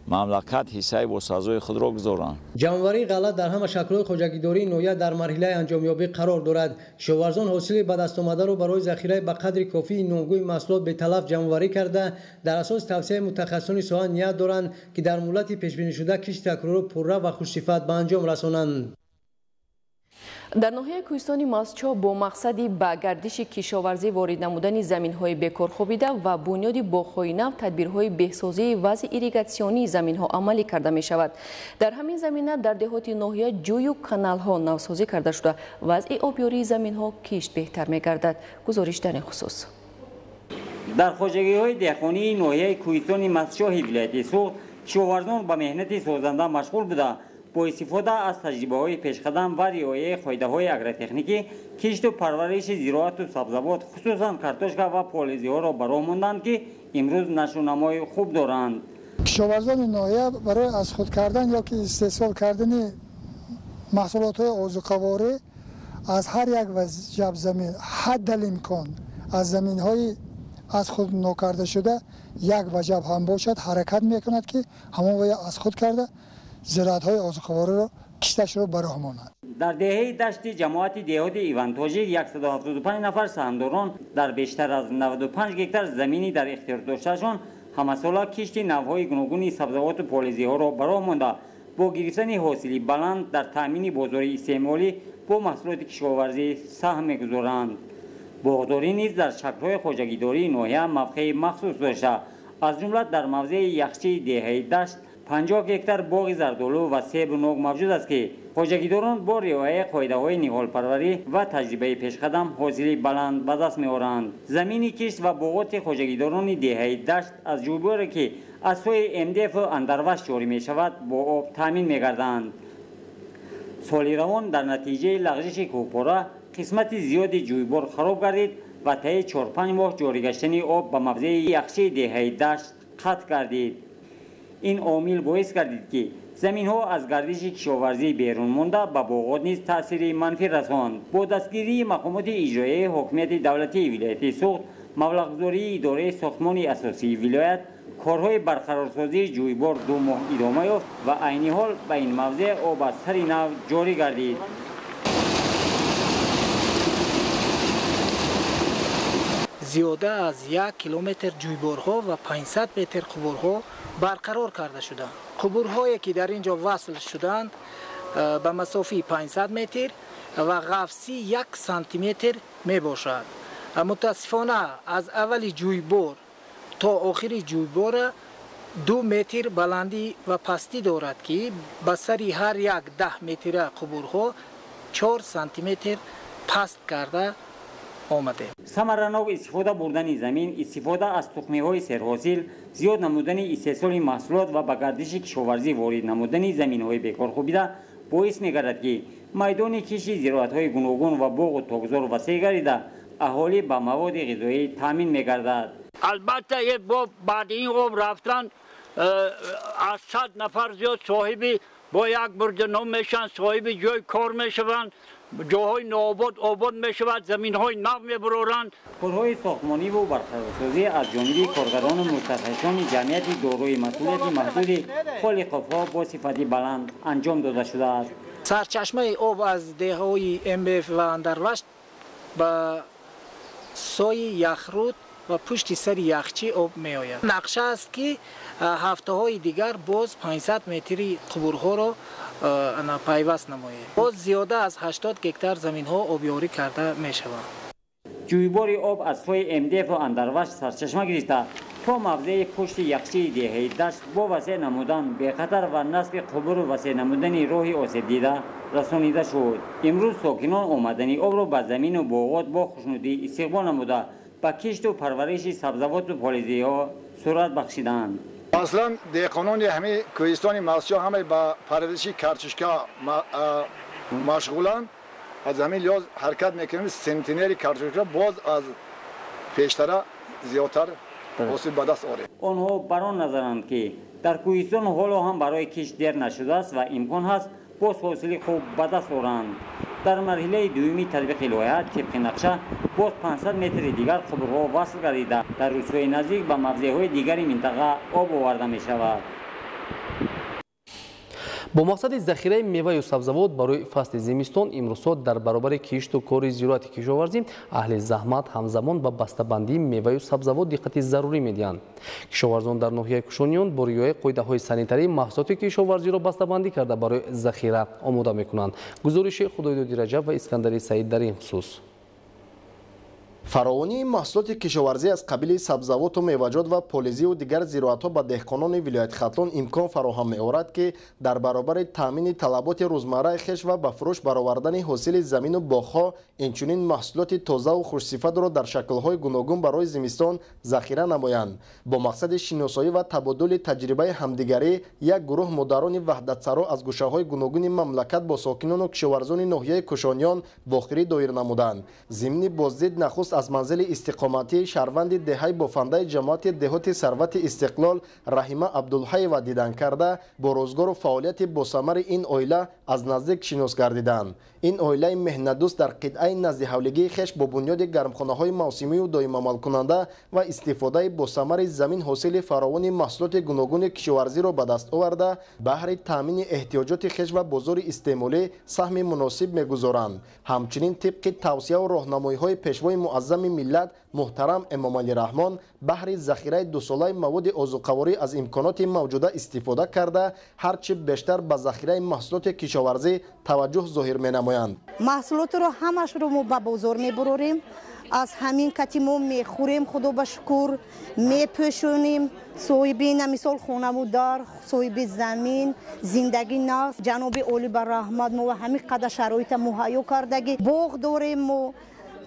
مملکت حصه باسازی خود را گذارند. جمع‌آوری غلط در همه شکل‌های خوجگیداری نویه در مرحله انجامیابی قرار دارد. کشاورزان حاصل به دست آمده را برای ذخیره به قدر کافی نامگوی محصولات به تلف جمع‌آوری کرده در اساس توصیه متخصصان ساحه نیت دارند که در مهلت پیش‌بینی شده کشت تکراری را پررو و خوش‌صفت به انجام رسانند. در ناحیه کوهستان ماسچو با مقصدی به گردش کشاورزی وارد نمودن زمین‌های بکار خوابیده و بنیاد باغ‌های نو تدبیرهای بهسازی وضع ایریگاسیونی زمین‌ها عملی کرده می‌شود. در همین زمینه در دهات ناحیه جوی و کانال‌ها نوسازی کرده شده وضع آبیاری زمین‌ها کشت بهتر می‌گردد. گزارش در این خصوص. در خوجگی‌های دهقانی ناحیه کوهستان ماسچو ولایت سوخت کشاورزان به مهنت سازنده مشغول بوده. با استفاده از تجربه‌های پیشقدم و رعایت قاعده‌های اگروتکنیکی کشت و پرورش زراعت و سبزیجات خصوصا کارتوشکا و پالایزی‌ها را برآوردند که امروز نشونمای خوب دارند. کشاورزان ناحیه برای از خود کردن یا که استحصال کردن محصولات‌های عضوخواری از هر یک وجب زمین حد الامکان از زمین‌های از خود ناکرده شده یک وجب هم باشد حرکت می‌کند که همون از خود کرده زراعت‌های عضوخواری را کشتش را برآورند. در دهه دشت جماعت دهات ایوانتوژی 175 نفر سهامداران در بیشتر از 95 هکتار زمینی در اختیار داشتهشان همساله کشت نوهای گوناگون سبزیجات و پالایزی‌ها را برآورده با گرفتن حاصلی بلند در تامین بازاری استعمالی با محصولات کشاورزی سهم می‌گذارند. باغداری نیز در شکل‌های خوجگیداری ناحیه موقع مخصوص داشته از جمله در موضع یخچه دهه دشت 50 هکتار باغ زردآلو و سیب و نوگ موجود است که خوجگیداران با رعایت قاعده‌های نهال پروری و تجربه پیشقدم حاصلی بلند به دست می‌آورند. زمین کشت و باغات خوجگیداران دهه دشت از جویباری که از سوی MDF اندروش جاری می‌شود با آب تامین می‌گردند. سال روان در نتیجه لغزش کوهپاره قسمت زیاد جویبار خراب گردید و طی 4-5 ماه جاری گشتن آب به موضع یخچه دهه دشت قطع گردید. این عامل باعث گردید که زمین‌ها از گردش کشاورزی بیرون مانده به باغات نیز تأثیر منفی رساند. با دستگیری مقامات اجرایی حکومت دولتی ولایت سوخت مبلغ‌گذاری اداره ساختمان اساسی ولایت کارهای برقرارسازی جویبار 2 ماه ادامه یافت و عین حال به این موضع آب از سر نو جاری گردید. زیاده از 1 کیلومتر جویبارها و 500 متر قبورها برقرار کرده شدند. قبورهایی که در اینجا وصل شدند به مسافه 500 متر و قفسی 1 سانتی متر می باشد. متاسفانه از اول جویبار تا آخر جویبار 2 متر بلندی و پستی دارد که به سر هر یک 10 متر قبورها 4 سانتی متر پست کرده آمده. ثمره‌ناک استفاده بردن زمین، استفاده از تخم‌های سرحاصل، زیاد نمودن استحصال محصولات و به گردش کشاورزی وارد نمودن زمین‌های بکار خوابیده باعث می‌گردد که میدان کشت زراعت‌های گوناگون و باغ و تاک‌زار وسیع گردیده اهالی به مواد غذایی تامین می‌گردد. البته بعد این آب رفتن از 100 نفر زیاد صاحب با یک برج نو میشن، صاحب جای کار میشوند، جاهای نوآباد آباد میشود، زمین‌های نو میبرورند. کارهای ساختمانی و برقرارسازی از جانب کارگران و متخصصان جمعیت دارای مسئولیت محدود خالق‌ها با صفت بلند انجام داده شده است. سرچشمه آب از دهه‌های MBF و اندروشت به سای یخرود و پشت سر یخچی آب می آید. نقشه است که هفته های دیگر باز 500 متری قبورها را پیوست نماید. باز زیاده از 80 هکتار زمین ها آبیاری کرده می شود. جویبار آب از سوی MDF و اندروشت سرچشمه گرفته تا موضع پشت یخچه دهه دشت با وسیع نمودن به خطر و نصب قبر و وسیع نمودن راه آسیب دیده رسانیده شد. امروز ساکنان آمدنی آب را به زمین و باغات با خوشنودی استقبال نموده به کشت و پرورش سبزوات و پالایشی ها صورت بخشیدند. اصلا دهقانان همه کوهستان ماسیا همه با پرورش کارچشکا مشغولند. از همین لحاظ حرکت میکنیم. سنتینری کارچشکا باز از پیشتر زیادتر حاصل به دست آورد. آنها بر آن نظرند که در کوهستان حالا هم برای کشت دیر نشده است و امکان هست باز حاصل خوب به دست آورند. در مرحله دومی تطبیق لایحه طبق نقشه باز 500 متر دیگر قبرها وصل گردیده در روزهای نزدیک به موضعهای دیگری منطقه آب آورده می شود. با مقصد ذخیره میوه و سبزوات برای فصل زمستان امروزها در برابر کشت و کار زراعت کشاورزی اهل زحمت همزمان با بسته‌بندی میوه و سبزوات دقت ضروری می‌دهند. کشاورزان در ناحیه کشانیان با رعایت قاعده‌های سانیتری محصولات کشاورزی را بسته‌بندی کرده برای ذخیره آماده می‌کنند. گزارش خدایداد رجب و اسکندر سعید در این خصوص. فراوانی محصولات کشاورزی از قبیل سبزوات و میوه‌جات و پالایشی و دیگر زراعت‌ها به دهقانان ولایت خرطوم امکان فراهم می‌آورد که در برابر تامین طلبات روزمره خویش و به فروش برآوردن حاصل زمین و باغ‌ها اینچنین محصولات تازه و خوش‌صفت را در شکل‌های گوناگون برای زمستان ذخیره نمایند. با مقصد شناسایی و تبادل تجربه همدیگری یک گروه مدیران وحدت‌سرا از گوشه‌های گوناگون مملکت با ساکنان و کشاورزان ناحیه کشانیان واخری دایر نمودند. ضمن بازدید نخست از منزل استقامتی شهروند دهه بافنده جماعت دهات ثروت استقلال رحیمه عبدالحی و دیدن کرده با روزگار و فعالیت با ثمر این عائله از نزدیک شناس گردیدند. این عائله مهنت‌دوست در قطعه نزد حولگی خویش با بنیاد گرمخانه‌های موسمی و دائم عمل کننده و استفاده با ثمر زمین حاصل فراوان محصولات گوناگون کشاورزی را به دست آورده بهر تامین احتیاجات خویش و بازار استعمالی سهم مناسب می‌گذارند. همچنین طبق توصیه و راهنمایی‌های پیشوای معظم ملت محترم امام علی رحمان بهر ذخیره 2 ساله مواد آذوقه‌واری از امکانات موجوده استفاده کرده هرچه بیشتر به ذخیره محصولات کشاورزی توجه ظاهر می‌نمایند. محصولات رو همش رو ما به بازار می‌بریم. از همین کتیمو میخوریم خدا به شکر میپوشونیم صاحبین مثال خانوادار صاحب زمین زندگی ناف جناب اولی بر رحمت ما همین قدر شرایط مهیا کردگی باغ داریم ما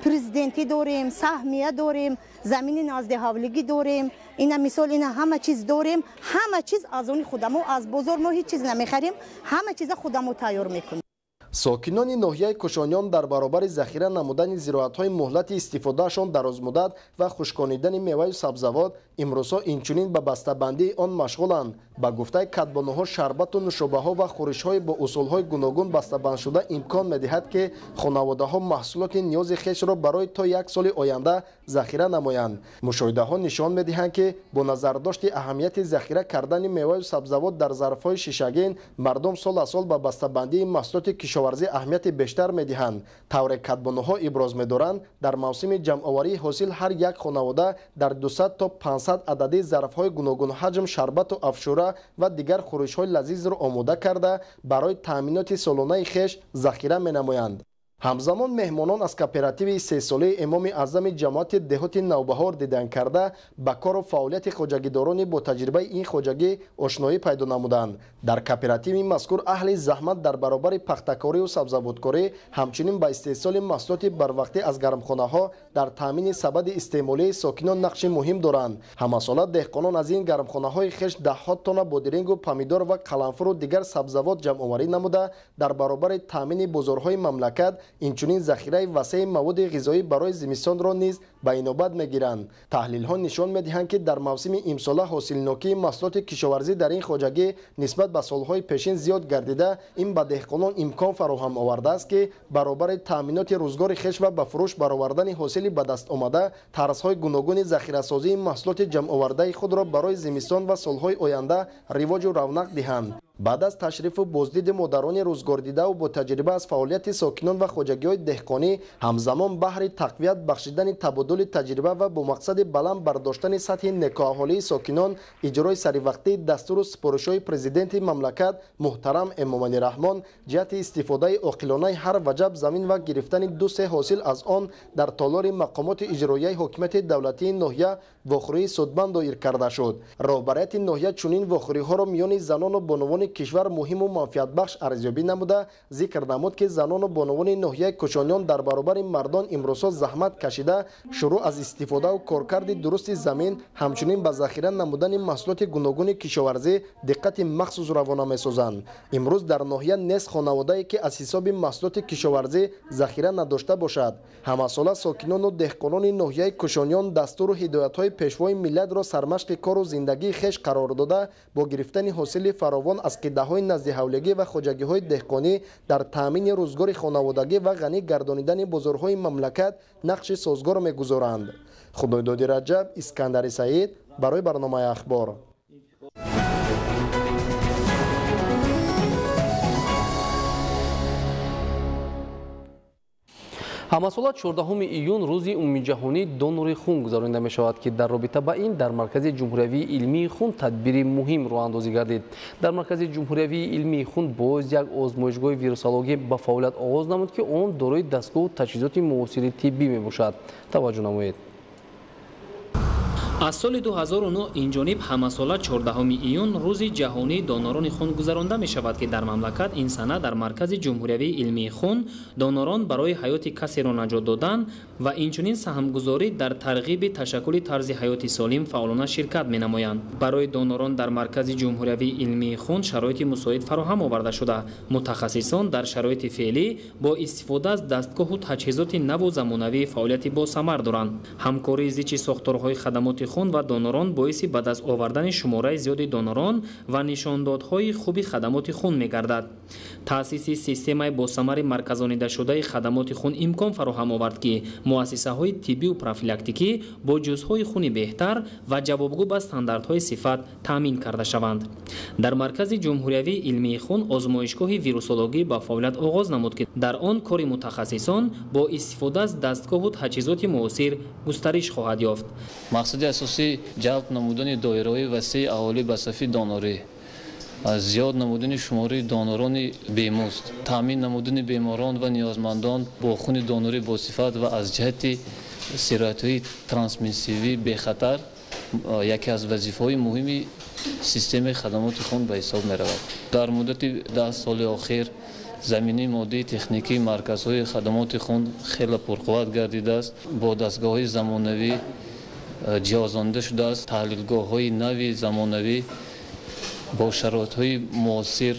پرزیدنتی داریم سهمیه داریم زمین نزد حولگی داریم اینا مثال اینا همه چیز داریم همه چیز از اون خودمو از بازار ما هیچ چیز نمیخریم همه چیز خودمو تیار میکنیم. ساکنان ناحیه کشانیان در برابر ذخیره نمودن زراعت‌های مهلت استفادهشان دراز مدت و خشکانیدن میوه و سبزوات امروزها اینچنین به بسته‌بندی آن مشغولند. با گفته کدبانوها شربت و نوشابه‌ها و خورش‌های با اصول‌های گوناگون بسته‌بند شده امکان می‌دهد که خانواده‌ها محصولات نیاز خویش را برای تا 1 سال آینده ذخیره نمایند. مشاهده‌ها نشان می‌دهند که با نظرداشت اهمیت ذخیره کردن میوه و سبزوات در ظرف‌های شیشگین مردم سال از سال به بسته‌بندی محصولات کشاورزی اهمیت بیشتر می‌دهند. طور کدبانوها ابراز می‌دارند در موسم جمع‌آوری حاصل هر یک خانواده در 200 تا 500 عددی ظرف‌های گوناگون حجم شربت و افشوره و دیگر خورش‌های لذیذ را آماده کرده برای تامینات سالانه خویش ذخیره می‌نمایند. همزمان مهمانان از کооپراتیو 3 ساله امام اعظم جماعت دهات نوبهار دیدن کرده به کار و فعالیت خواجگیداران با تجربه این خواجگی آشنایی پیدا نمودند. در کооپراتیو مذکور اهل زحمت در برابر پختکاری و سبزواتکاری همچنین به استحصال محصولات بروقتی از گرمخانه‌ها در تامین سبد استعمالی ساکنان نقش مهم دارند. همساله دهقانان از این گرمخانه‌های خویش ده‌ها تن بادرنگ و پمیدار و قلنفر و دیگر سبزوات جمع‌آوری نموده در برابر تامین بازارهای مملکت اینچنین ذخیره وسیع مواد غذایی برای زمستان را نیز به اینوبت میگیرند. تحلیل ها نشان میدهند که در موسم امسال حاصلناکی محصولات کشاورزی در این خواجگی نسبت به سالهای پیشین زیاد گردیده این به دهقانان امکان فراهم آورده است که برابر تامینات روزگار خویش و به فروش برآوردن حاصل به دست آمده طرزهای گوناگون ذخیره سازی محصولات جمع آورده خود را برای زمستان و سالهای آینده رواج و رونق دهند. بعد از تشریف و بازدید مادران روزگاردیده و با تجربه از فعالیت ساکنان و خواجگی‌های دهقانی، همزمان بهر تقویت بخشیدن تبادل تجربه و با مقصد بلند برداشتن سطح نکاحالی ساکنان، اجرای سریوقتی دستور و سپارش‌های پرزیدنت مملکت محترم امامعلی رحمان جهت استفاده عاقلانه هر وجب زمین و گرفتن 2/3 حاصل از آن در تالار مقامات اجرایی حکومت دولتی ناحیه واخوری سودمند دایر کرده شد. رهبریت ناحیه چنین واخوری‌ها را میان زنان و بانوان کشور مهم و منفعت بخش ارزیابی نموده، ذکر نمود که زنان و بانوان ناحیه کوشانیان در برابر مردان امروزها زحمت کشیده شروع از استفاده و کارکرد درست زمین، همچنین به ذخیره نمودن محصولات گوناگون کشاورزی دقت مخصوص روانه می‌سازند. امروز در ناحیه نیست خانواده‌ای که از حساب محصولات کشاورزی ذخیره نداشته باشد. همساله ساکنان و دهقانان ناحیه کوشانیان دستور و هدایت‌های پیشوای ملت را سرمشق کار و زندگی خویش قرار داده، با گرفتن حاصل فراوان از قده‌های نزد حولگی و خواجگی‌های دهقانی در تامین روزگار خانوادگی و غنی گردانیدن بازارهای مملکت نقش سازگار می‌گذارند. خدایداد رجب، اسکندر سعید برای برنامه اخبار. ҳамасола 14 июн рӯзи умумиҷаҳонии донори хун гузаронида мешавад ки дар робита ба ин дар маркази ҷумҳуриявии илмии хун тадбири муҳим роҳандозӣ гардид. дар маркази ҷумҳуриявии илмии хун боз як озмоишгоҳи вирусологӣ ба фаъолият оғоз намуд ки он дорои дастгоҳу таҷҳизоти муосири тиббӣ мебошад. таваҷҷӯҳ намоед. аз соли 2009 инҷониб ҳамасола 14 июн рӯзи ҷаҳонии донорони хун гузаронда мешавад ки дар мамлакат ин сана дар маркази ҷумҳуриявии илмии хун донорон барои ҳаёти касеро наҷот додан ва инчунин саҳмгузорӣ дар тарғиби ташаккули тарзи ҳаёти солим фаъолона ширкат менамоянд. барои донорон дар маркази ҷумҳуриявии илмии хун шароити мусоид фароҳам оварда шуда. мутахассисон дар шароити феълӣ бо истифода аз дастгоҳу таҷҳизоти наву замонавӣ фаъолияти босамар доранд. ҳамкории зичи сохторҳои хадамоти хун ва донорон боиси ба даст овардани шумораи зиёди донорон ва нишондодҳои хуби хадамоти хун мегардад. таъсиси системаи босамари марказонидашудаи хадамоти хун имкон фароҳам овард ки муассисаҳои тиббию профилактикӣ бо ҷузъҳои хуни беҳтар ва ҷавобгӯ ба стандартҳои сифат таъмин карда шаванд. дар маркази ҷумҳуриявии илмии хун озмоишгоҳи вирусологӣ ба фаъолият оғоз намуд ки дар он кори мутахассисон бо истифода аз дастгоҳу таҷҳизоти муосир густариш хоҳад ёфт. мақсади асосӣ ҷалб намудани доираҳои васеъи аҳолӣ ба сафи донорӣ, зиёд намудани шумораи донорони бемузд, таъмин намудани беморон ва ниёзмандон бо хуни донорӣ босифат ва аз ҷиҳати сироятҳои трансмиссивӣ бехатар яке аз вазифаҳои муҳими системаи хадамоти хун ба ҳисоб меравад. дар муддати 10 соли охир замини моддии техникии марказҳои хадамоти хун хеле пурқувват гардидааст. бо дастгоҳҳои замонавӣ ҷиҳозонда шудааст. таҳлилгоҳҳои нави замонавӣ бо шароитҳои муосир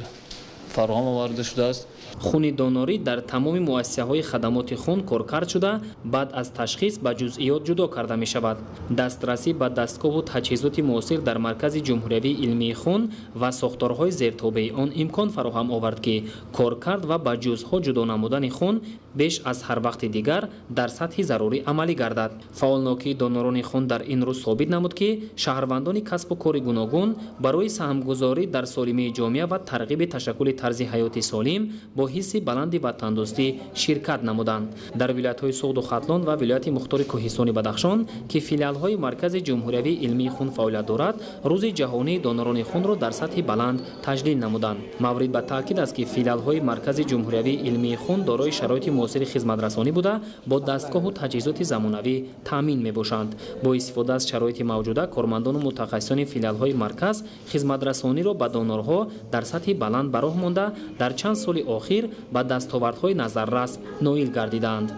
фароҳам оварда шудааст. хуни донорӣ дар тамоми муассисаҳои хадамоти хун коркард шуда баъд аз ташхис ба ҷузъиёт ҷудо карда мешавад. дастрасӣ ба дастгоҳу таҷҳизоти муосир дар маркази ҷумҳуриявии илмии хун ва сохторҳои зертобаи он имкон фароҳам овард ки коркард ва ба ҷузъҳо ҷудо намудани хун беш аз ҳар вақти дигар дар сатҳи зарурӣ амалӣ гардад. фаъолнокии донорони хун дар ин рӯз собит намуд ки шаҳрвандони касбу кори гуногун барои саҳмгузорӣ дар солимии ҷомеа ва тарғиби ташаккули тарзи ҳаёти солим бо ҳисси баланди ватандӯстӣ ширкат намуданд. дар вилоятҳои суғду хатлон ва вилояти мухтори кӯҳистони бадахшон ки филиалҳои маркази ҷумҳуриявии илмии хун фаъолият дорад, рӯзи ҷаҳонии донорони хунро дар сатҳи баланд таҷлил намуданд. маврид ба таъкид аст ки филиалҳои маркази ҷумҳуриявии илмии хун дорои шароити муосири хизматрасонӣ буда бо дастгоҳу таҷҳизоти замонавӣ таъмин мебошанд. бо истифода аз шароити мавҷуда кормандону мутахассисони филиалҳои марказ хизматрасониро ба донорҳо дар сатҳи баланд ба роҳ монда дар чанд соли охир ба дастовардҳои назаррас ноил гардиданд.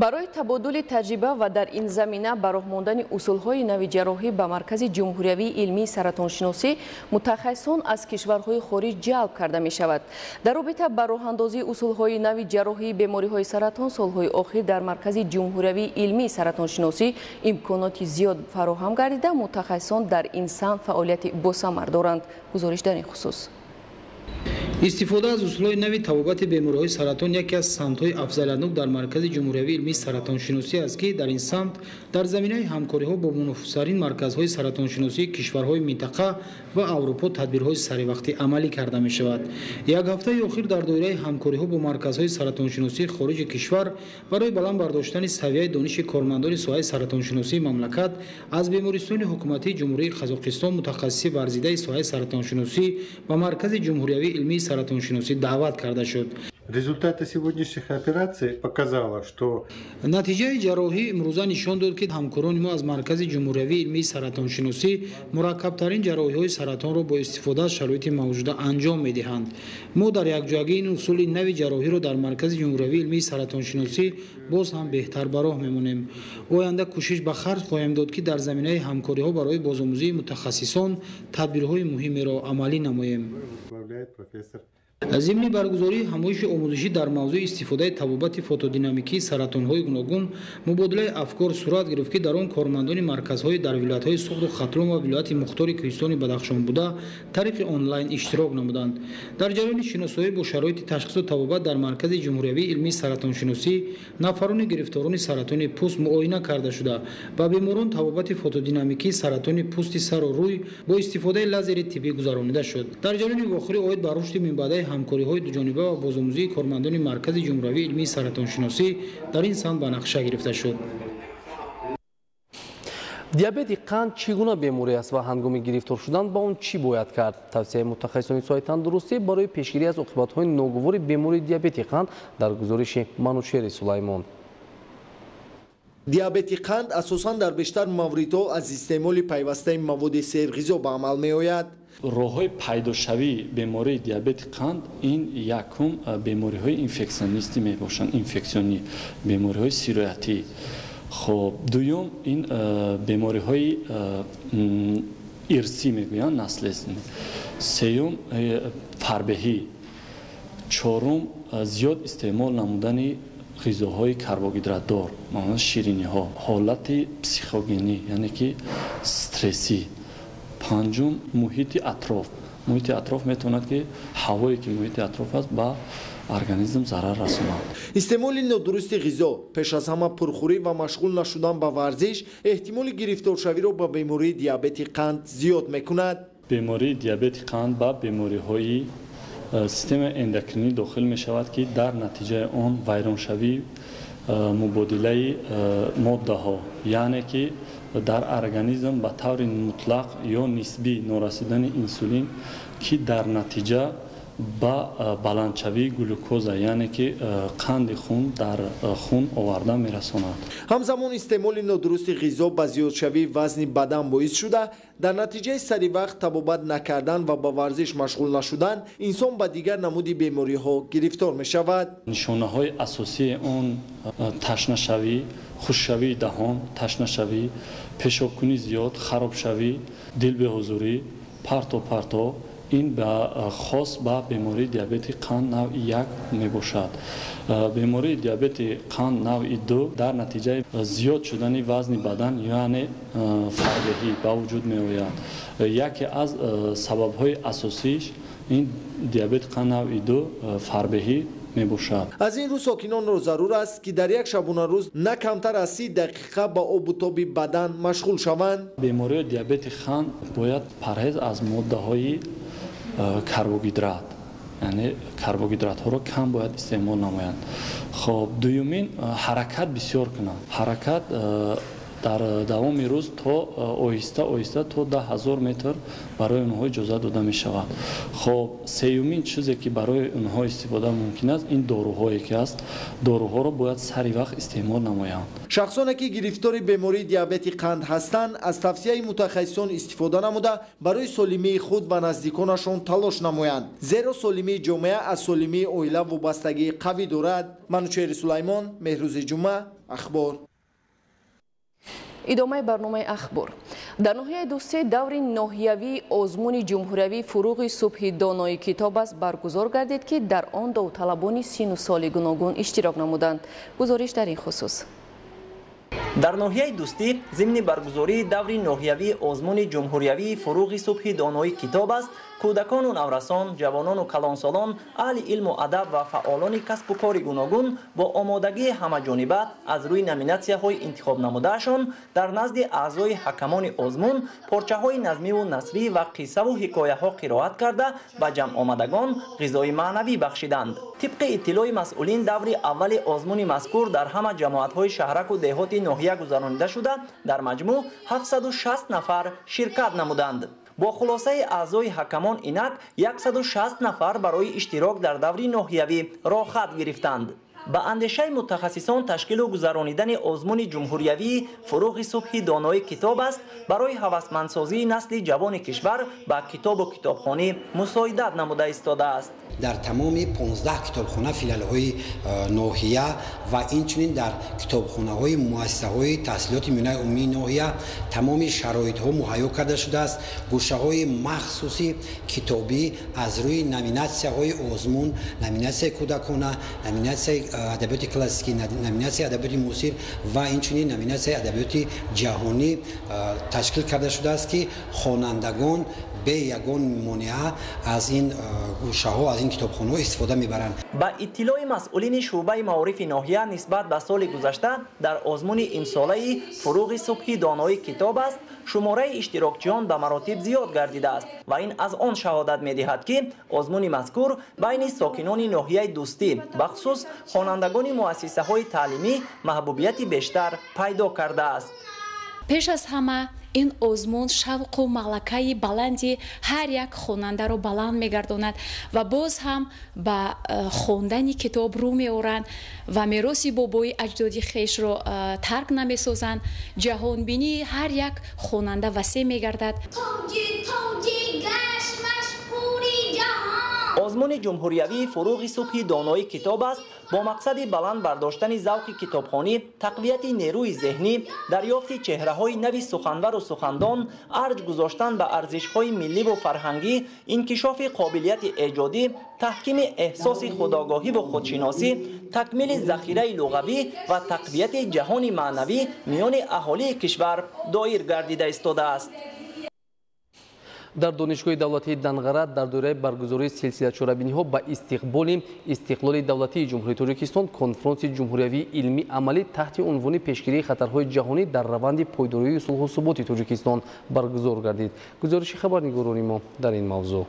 барои табодули таҷриба ва дар ин замина ба роҳ мондани усулҳои нави ҷарроҳӣ ба маркази ҷумҳуриявии илмии саратоншиносӣ мутахассисон аз кишварҳои хориҷ ҷалб карда мешавад. дар робита ба роҳандозии усулҳои нави ҷарроҳии бемориҳои саратон солҳои охир дар маркази ҷумҳуриявии илмии саратоншиносӣ имконоти зиёд фароҳам гардида, мутахассисон дар ин самт фаъолияти босамар доранд. гузориш дар ин хусус. استفاده از اصولهای نوی طبابت بیماری‌های سرطان یکی از سمت‌های افضل‌النوع در مرکز جمهوری علمی سرطان شناسی است که در این سمت در زمینه همکاری‌ها با منافس‌ترین مرکزهای سرطان شناسی کشورهای منطقه و اروپا تدبیرهای سریع‌وقتی عملی کرده می‌شود. یک هفته اخیر در دایره همکاری‌ها با مرکزهای سرطان شناسی خارج کشور برای بلند برداشتن سویه دانش کارمندان ساحه سرطان شناسی مملکت از بیمارستان حکومتی جمهوری قزاقستان متخصص ورزیده ساحه سرطان شناسی و مرکز جمهوری علمی سرطان شناسی دعوت کرده شد. Результаты сегодняшних операций показало, что натиҷаи ҷарроҳӣ имрӯза нишон дод ки ҳамкорони мо аз маркази ҷумҳуриявии илмии саратоншиносӣ мураккабтарин ҷарроҳиҳои саратонро бо истифода аз шароити мавҷуда анҷом медиҳанд. мо дар якҷоягии ин усули нави ҷарроҳиро дар маркази ҷумҳуриявии илмии саратоншиносӣ боз ҳам беҳтар ба роҳ мемонем. оянда кӯшиш ба харҷ хоҳем дод ки дар заминаи ҳамкориҳо барои бозомӯзии мутахассисон тадбирҳои муҳимеро амалӣ намоем. ضمن برگزاری همایش آموزشی در موضوع استفاده طبابت فوتودینامیکی سرطان‌های گوناگون مبادله افکار صورت گرفت که در آن کارمندان مرکزهای در ولایت‌های سوخت و خطرون و ولایت مختار کوهستان بدخشان بوده طریق آنلاین اشتراک نمودند. در جریان شناسایی با شرایط تشخیص و طبابت در مرکز جمهوری علمی سرطان شناسی نفران گرفتاران سرطان پوست معاینه کرده شده و بیماران طبابت فوتودینامیکی سرطان پوست سر و روی با استفاده لازر طبی گذرانیده شد. در جریان واخری اید بر رشد منبع همکاری‌های دوجانبه و بازآموزی کارمندان مرکز جمهوری علمی سرطان شناسی در این سمت به نقشه گرفته شد. دیابت قند چگونه بیماری است و هنگام گرفتار شدن با اون چی باید کرد؟ توصیه متخصصان سایه تندرستی برای پیشگیری از عاقبت‌های ناگوار بیماری دیابت قند در گزارش منوچهر سلیمان. دیابت قند اساساً در بیشتر موردها از استعمال پیوسته مواد سرغذا به عمل می‌آید. راه‌های پیداشوی بیماری دیابت قند این یکم بیماری‌های اینفکسیونیستی میباشند، اینفکسیونی، بیماری‌های سیرایتی. خب دوم این بیماری‌های ارثی میگویند، نسلی است. سوم فربهی. چهارم زیاد استعمال نمودن غذاهای کربوهیدرات دار، مانند شیرینی‌ها. حالت پسیخوگنی یعنی که استرسی. پنجم محیط اطراف میتواند که هوایی که محیط اطراف است با ارگانیسم ضرر رساند. استعمال نادرست غذا، پیش از همه پرخوری و مشغول نشدن با ورزش احتمال گرفتار شوی را با بیماری دیابت قند زیاد میکند. بیماری دیابت قند با بیماری‌های سیستم اندوکرینی داخل می شود که در نتیجه آن ویرانشوی مبادله ماده ها، یعنی که در ارگانیسم به طور مطلق یا نسبی نارسیدن انسولین که در نتیجه با بلندشوی گلوکوز یعنی که قند خون در خون آورده میرساند. همزمان استعمال نادرست غذا با زیادشوی وزن بدن باعث شده در نتیجه سری وقت طبابت نکردن و با ورزش مشغول نشدن انسان به دیگر نمودی بیماری ها گرفتار می شود. نشانه های اساسی آن تشنه شوی، خشکشوی دهان، تشنه شوی، پیشاب کنی زیاد، خراب شوی، دل به حضوری، پرتو این به خاص با بیماری دیابت قند نوع یک می باشد. بیماری دیابت قند نوع دو در نتیجه زیاد شدن وزن بدن یعنی فربهی به وجود می آید. یکی از سبب های اساسیش این دیابت قند نوع دو فربهی می باشد. از این رو ساکنان را ضرور است که در یک شبانه روز نه کمتر از 30 دقیقه با آب و تاب بدن مشغول شوند. بیماری دیابت قند باید پرهیز از ماده های کربوهیدرات، یعنی کربوهیدرات ها را کم باید استعمال نمایند. خب دومین حرکت بسیار کنند. حرکت در دوام روز تا آهسته تا 10,000 متر برای اونها اجازه داده می شود. خب سومین چیزی که برای اونها استفاده ممکن است این داروهایی که است، داروها را باید سری وقت استعمال نمایند. شخصانی که گرفتار بیماری دیابت قند هستند از توصیه متخصصان استفاده نموده برای سالمی خود و نزدیکانشان تلاش نمایند، زیرا سالمی جامعه از سالمی عائله وابستگی قوی دارد. منوچهر سلیمان، مهروز جمعه، اخبار. ادامه برنامه اخبار. در ناحیه دوستی دوری ناحیوی آزمون جمهوری فروغ صبح دانایی کتاب است برگزار گردید که در آن داوطلبان 30 ساله گوناگون اشتراک نمودند. گزارش در این خصوص. در ناحیه دوستی ضمن برگزاری دوری ناحیوی آزمون جمهوری فروغ صبح دانایی کتاب است кӯдакону наврасон, ҷавонону калонсолон, аҳли илму адаб ва фаъолони касбу кори гуногун бо омодагии ҳамаҷониба аз рӯи номинатсияҳои интихоб намудаашон дар назди аъзои ҳакамони озмун порчаҳои назмиву насрӣ ва қиссаву ҳикояҳо қироат карда ба ҷамъомадагон ғизои маънавӣ бахшиданд. тибқи иттилои масъулин даври аввали озмуни мазкур дар ҳама ҷамоатҳои шаҳраку деҳоти ноҳия гузаронида шуда дар маҷмӯъ 760 нафар ширкат намуданд. бо хулосаи аъзои ҳакамон инак 160 нафар барои иштирок дар даври ноҳиявӣ роҳхат гирифтанд. ба андешаи мутахассисон ташкилу гузаронидани озмуни ҷумҳуриявӣ фуруғи субҳи донои китоб аст барои ҳавасмандсозии насли ҷавони кишвар ба китобу китобхонӣ мусоидат намуда истодааст. дар тамоми 15 китобхона филиалҳои ноҳия ва инчунин дар китобхонаҳои муассисаҳои таҳсилоти миёнаи умумии ноҳия тамоми шароитҳо муҳайё карда шудааст. гӯшаҳои махсуси китобӣ аз рӯи номинатсияҳои озмун, номинатсияи кӯдакона, номинатсияи адабиёти классикӣ, номинатсияи адабиёти муосир ва инчунин номинатсияи адабиёти ҷаҳонӣ ташкил карда шудааст ки хонандагон бе ягон монеа аз ин гӯшаҳо аз ин китобхонаҳо истифода мебаранд. ба иттилои масъулини шуъбаи маорифи ноҳия нисбат ба соли гузашта дар озмуни имсолаи фуруғи субҳи донои китоб аст шумораи иштирокчиён ба маротиб зиёд гардидааст ва ин аз он шаҳодат медиҳад ки озмуни мазкур байни сокинони ноҳияи дӯстӣ бахусус хонандагони муассисаҳои таълимӣ маҳбубияти бештар пайдо кардааст. пеш аз ҳама ин озмун шавқу маълакаи баланди ҳар як хонандаро баланд мегардонад ва боз ҳам ба хондани китоб рӯ меоранд ва мероси бобои аҷдоди хешро тарк намесозанд. ҷаҳонбинии ҳар як хонанда васеъ мегардад. озмуни ҷумҳуриявӣ фуруғи субҳи донои китоб аст бо мақсади баланд бардоштани завқи китобхонӣ, тақвияти нерӯи зеҳнӣ, дарёфти чеҳраҳои нави суханвару сухандон, арҷ гузоштан ба арзишҳои милливу фарҳангӣ, инкишофи қобилияти эҷодӣ, таҳкими эҳсоси худогоҳиву худшиносӣ, такмили захираи луғавӣ ва тақвияти ҷаҳони маънавӣ миёни аҳолии кишвар доир гардида истодааст. дар донишгоҳи давлатии Данғара дар доираи баргузории силсилачорабиниҳо ба истиқболи истиқлоли давлатии ҷумҳурии Тоҷикистон конфронси ҷумҳуриявии илмӣ амалӣ таҳти унвони пешгирии хатарҳои ҷаҳонӣ дар раванди пойдории сулҳу суботи Тоҷикистон баргузор гардид. гузориши хабарнигорони мо дар ин мавзӯъ.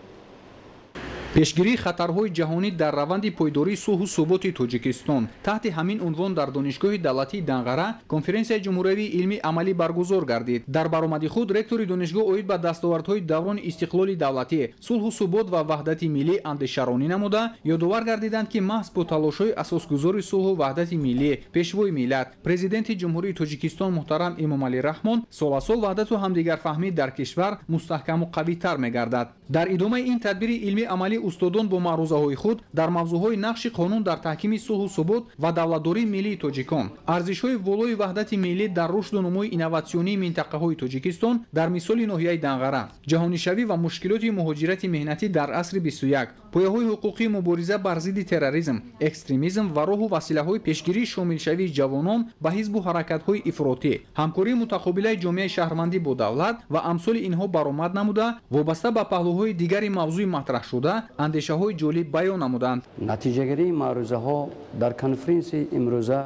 пешгирии хатарҳои ҷаҳонӣ дар раванди пойдории сулҳу суботи Тоҷикистон таҳти ҳамин унвон дар донишгоҳи давлатии Данғара конференсияи ҷумҳуриявии илмӣ амалӣ баргузор гардид. дар баромади худ ректори донишгоҳ оид ба дастовардҳои даврони истиқлоли давлатӣ, сулҳу субот ва ваҳдати миллӣ андешаронӣ намуда ёдовар гардиданд ки маҳз бо талошҳои асосгузори сулҳу ваҳдати миллӣ пешвои миллат президенти ҷумҳурии Тоҷикистон муҳтарам Эмомалӣ Раҳмон соласол ваҳдату ҳамдигарфаҳмӣ дар кишвар мустаҳкаму қавитар мегардад. дар идомаи ин тадбири илмӣ амалӣ устодон бо маърузаҳои худ дар мавзӯъҳои нақши қонун дар таҳкими сулҳу субот ва давлатдории миллии тоҷикон, арзишҳои волои ваҳдати миллӣ дар рушду нумои инноватсионии минтақаҳои Тоҷикистон дар мисоли ноҳияи Данғара, ҷаҳонишавӣ ва мушкилоти муҳоҷирати меҳнатӣ дар асри 21, пояҳои ҳуқуқии мубориза бар зидди терроризм, экстремизм ва роҳу василаҳои пешгирии шомилшавии ҷавонон ба ҳизбу ҳаракатҳои ифротӣ, ҳамкории мутақобилаи ҷомеаи шаҳрвандӣ бо давлат ва амсоли инҳо баромад намуда, вобаста ба паҳлӯҳои дигари мавзӯи матрах шуда андешаҳои ҷолиб баён намуданд. натиҷагирии маърузаҳо дар конференсияи имрӯза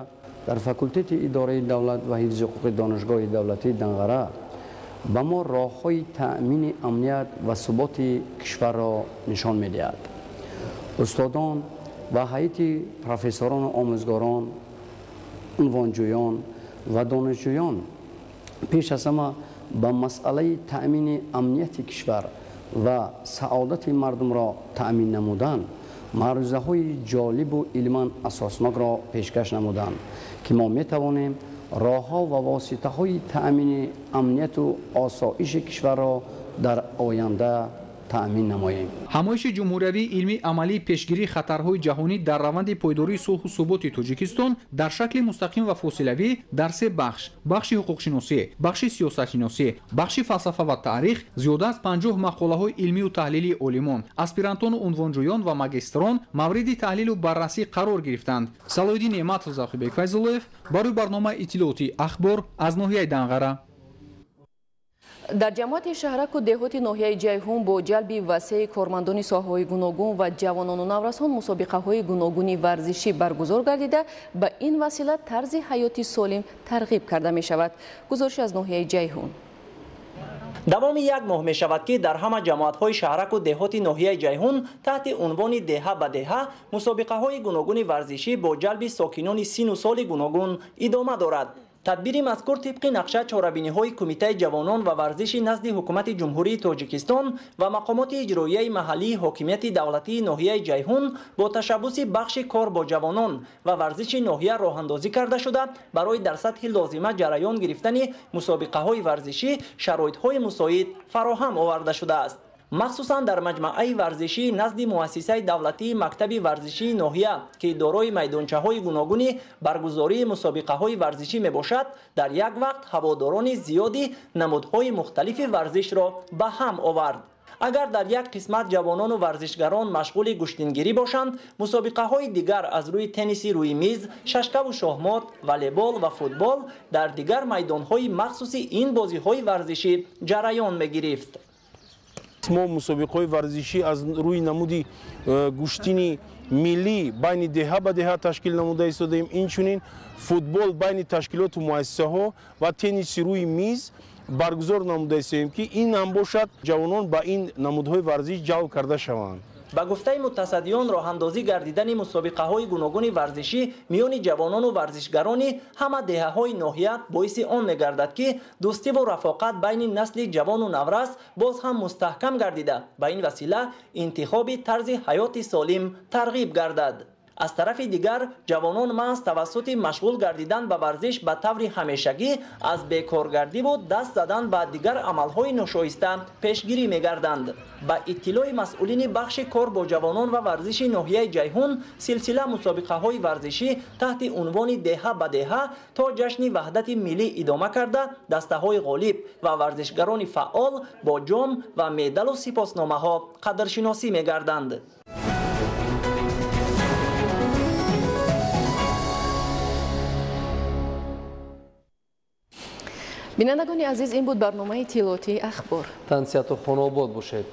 дар факултети идораи давлат ва ҳифзи ҳуқуқи донишгоҳи давлатии Данғара ба мо роҳҳои таъмини амният ва суботи кишварро нишон медиҳад. устодон ва ҳайати профессорону омӯзгорон, унвонҷӯён ва донишҷӯён пеш аз ҳама ба масъалаи таъмини амнияти кишвар ва саодати мардумро таъмин намудан маърузаҳои ҷолибу илман асоснокро пешкаш намуданд ки мо метавонем роҳҳо ва воситаҳои таъмини амнияту осоиши кишварро дар оянда таъмин намоем. ҳамоиши ҷумҳуриявии илмӣ амалии пешгирии хатарҳои ҷаҳонӣ дар раванди пойдории сулҳу суботи Тоҷикистон дар шакли мустақим ва фосилавӣ дар се бахш: бахши ҳуқуқшиносӣ, бахши сиёсатшиносӣ, бахши фалсафа ва таърих зиёда аз 50 мақолаҳои илмию таҳлилии олимон, аспирантону унвонҷӯён ва магистрон мавриди таҳлилу баррасӣ қарор гирифтанд. Салоиддин Неъматов, Завқибек Файзуллоев барои барномаи иттилооти ахбор аз ноҳияи Данғара. дар ҷамоати шаҳраку деҳоти ноҳияи ҷайҳун бо ҷалби васеъи кормандони соҳаҳои гуногун ва ҷавонону наврасон мусобиқаҳои гуногуни варзишӣ баргузор гардида ба ин васила тарзи ҳаёти солим тарғиб карда мешавад. гузориши аз ноҳияи ҷайҳун. давоми як моҳ мешавад ки дар ҳама ҷамоатҳои шаҳраку деҳоти ноҳияи ҷайҳун таҳти унвони деҳа ба деҳа мусобиқаҳои гуногуни варзишӣ бо ҷалби сокинони сину соли гуногун идома дорад. тадбири мазкур тибқи нақша чорабиниҳои кумитаи ҷавонон ва варзиши назди ҳукумати ҷумҳурии Тоҷикистон ва мақомоти иҷроияи маҳаллии ҳокимияти давлатии ноҳияи ҷайҳун бо ташаббуси бахши кор бо ҷавонон ва варзиши ноҳия роҳандозӣ карда шуда барои дар сатҳи лозима ҷараён гирифтани мусобиқаҳои варзишӣ шароитҳои мусоид фароҳам оварда шудааст. махсусан дар маҷмаъаи варзишӣ назди муассисаи давлатии мактаби варзишии ноҳия ки дорои майдончаҳои гуногуни баргузории мусобиқаҳои варзишӣ мебошад, дар як вақт ҳаводорони зиёди намудҳои мухталифи варзишро ба ҳам овард. агар дар як қисмат ҷавонону варзишгарон машғули гӯштингирӣ бошанд, мусобиқаҳои дигар аз рӯи тенниси рӯи миз, шашкаву шоҳмот, волейбол ва футбол дар дигар майдонҳои махсуси ин бозиҳои варзишӣ ҷараён мегирифт. мо мусобиқаҳои варзишӣ аз рӯи намуди гӯштини миллӣ байни деҳа ба деҳа ташкил намуда истодаем. инчунин футбол байни ташкилоту муассисаҳо ва тенниси рӯи миз баргузор намуда истодаем ки ин ҳам бошад ҷавонон ба ин намудҳои варзиш ҷалб карда шаванд. ба гуфтаи мутасаддиён роҳандозӣ гардидани мусобиқаҳои гуногуни варзишӣ миёни ҷавонону варзишгарони ҳама деҳаҳои ноҳия боиси он мегардад ки дӯстиву рафоқат байни насли ҷавону наврас боз ҳам мустаҳкам гардида ба ин васила интихоби тарзи ҳаёти солим тарғиб гардад. аз тарафи дигар ҷавонон маҳз тавассути машғул гардидан ба варзиш ба таври ҳамешагӣ аз бекоргардиву даст задан ба дигар амалҳои ношоиста пешгирӣ мегарданд. ба иттилои масъулини бахши кор бо ҷавонон ва варзиши ноҳияи ҷайҳун, силсила мусобиқаҳои варзишӣ таҳти унвони деҳа ба деҳа то ҷашни ваҳдати миллӣ идома карда, дастаҳои ғолиб ва варзишгарони фаъол бо ҷом ва медалу сипосномаҳо қадршиносӣ мегарданд. бинандагони азиз, ин буд барномаи тилоти ахбор. тансияту хонобод бошед.